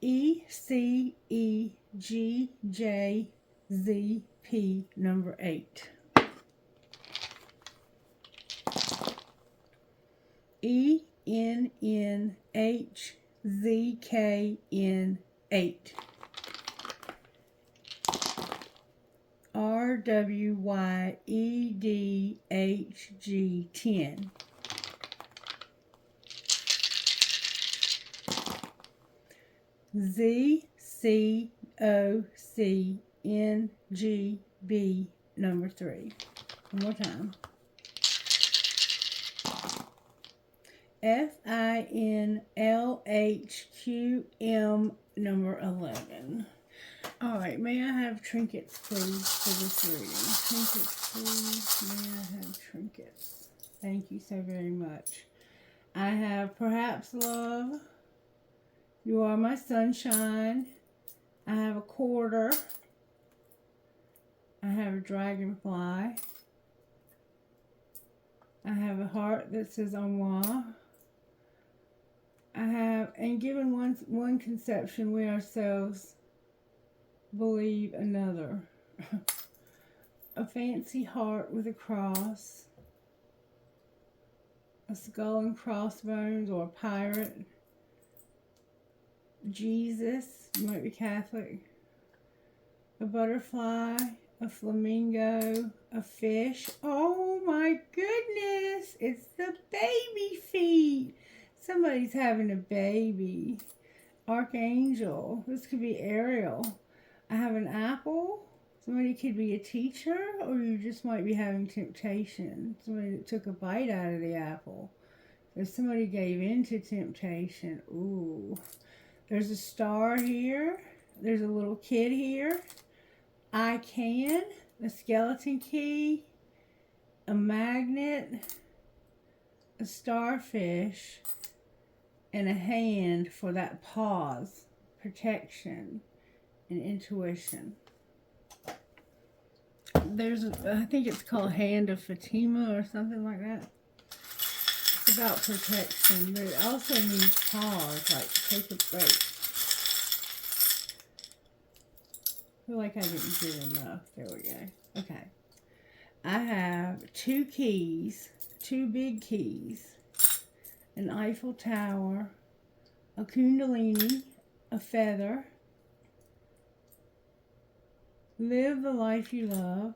E, C, E, G, J, Z, P, number 8. E, N, N, H, Z, K, N, 8. R, W, Y, E, D, H, G, 10. Z, C, O, C, N, G, B, number 3. One more time. F, I, N, L, H, Q, M, number 11. All right, may I have trinkets, please, for this reading? Trinkets, please. May I have trinkets? Thank you so very much. I have Perhaps Love. You Are My Sunshine. I have a quarter. I have a dragonfly. I have a heart that says Au revoir. I have, and given one conception, we ourselves believe another. A fancy heart with a cross. A skull and crossbones, or a pirate. Jesus, you might be Catholic. A butterfly, a flamingo, a fish. Oh my goodness, it's the baby feet. Somebody's having a baby. Archangel, this could be Ariel. I have an apple. Somebody could be a teacher, or you just might be having temptation. Somebody that took a bite out of the apple. If somebody gave in to temptation, ooh. There's a star here. There's a little kid here. I can. A skeleton key. A magnet. A starfish. And a hand for that pause, protection, and intuition. There's I think it's called Hand of Fatima or something like that. It's about protection, but it also means pause, like take a break. I feel like I didn't do enough. There we go. Okay. I have 2 keys, 2 big keys, an Eiffel Tower, a Kundalini, a feather, live the life you love.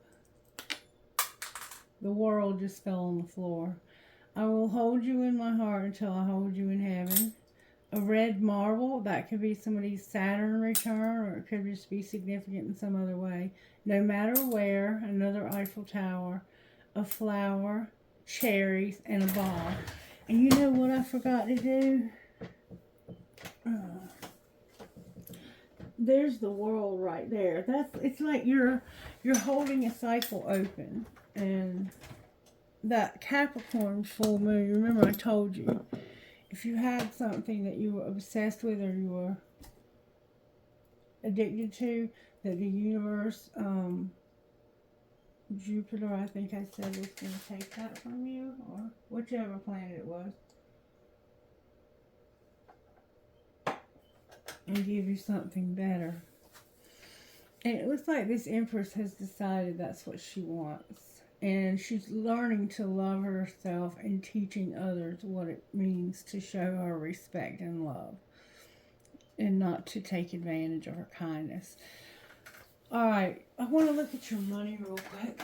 The world just fell on the floor. I will hold you in my heart until I hold you in heaven. A red marble, that could be somebody's Saturn return, or it could just be significant in some other way. No matter where, another Eiffel Tower, a flower, cherries, and a ball. And you know what I forgot to do? There's the world right there. It's like you're holding a cycle open, and that Capricorn full moon, remember I told you, if you had something that you were obsessed with or you were addicted to, that the universe, Jupiter, I think I said, was going to take that from you, or whichever planet it was, and give you something better. And it looks like this Empress has decided that's what she wants. And she's learning to love herself and teaching others what it means to show her respect and love. And not to take advantage of her kindness. Alright, I want to look at your money real quick.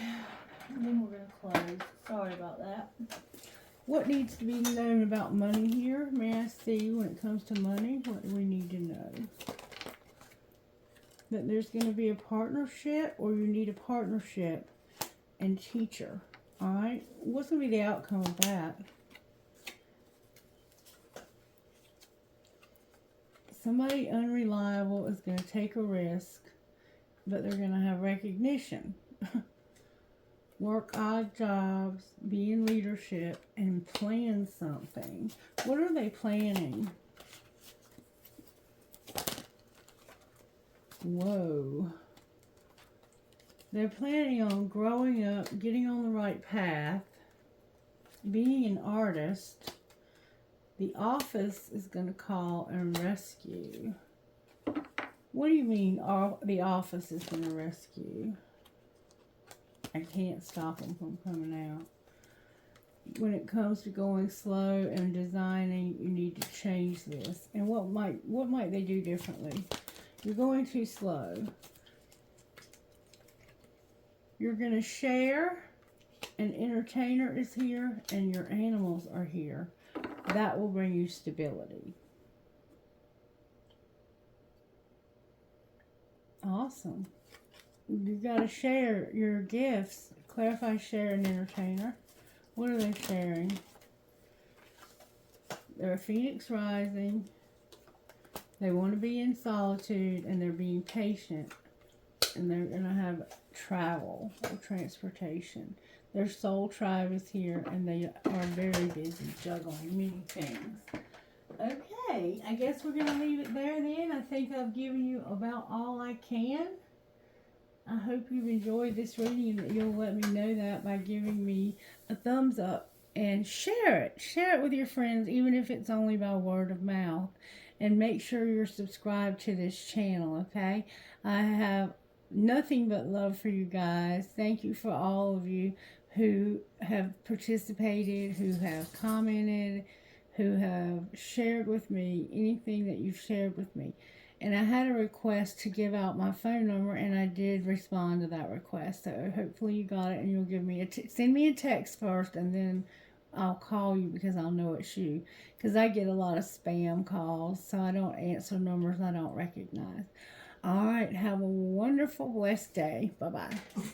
And then we're going to close. Sorry about that. What needs to be known about money here? May I see when it comes to money? What do we need to know? That there's going to be a partnership, or you need a partnership and teacher. Alright? What's going to be the outcome of that? Somebody unreliable is going to take a risk, but they're going to have recognition. Work odd jobs, be in leadership, and plan something. What are they planning? Whoa. They're planning on growing up, getting on the right path, being an artist. The office is going to call and rescue. What do you mean the office is going to rescue? I can't stop them from coming out. When it comes to going slow and designing, you need to change this. And what might they do differently? You're going too slow. You're going to share. An entertainer is here, and your animals are here. That will bring you stability. Awesome. You've got to share your gifts. Clarify, share, and entertainer. What are they sharing? They're a phoenix rising. They want to be in solitude, and they're being patient. And they're going to have travel or transportation. Their soul tribe is here, and they are very busy juggling many things. Okay, I guess we're going to leave it there then. I think I've given you about all I can. I hope you've enjoyed this reading and that you'll let me know that by giving me a thumbs up. And share it. Share it with your friends, even if it's only by word of mouth. And make sure you're subscribed to this channel, okay? I have nothing but love for you guys. Thank you for all of you who have participated, who have commented, who have shared with me anything that you've shared with me. And I had a request to give out my phone number, and I did respond to that request. So hopefully you got it, and you'll give me send me a text first, and then I'll call you because I'll know it's you. Because I get a lot of spam calls, so I don't answer numbers I don't recognize. All right, have a wonderful, blessed day. Bye-bye.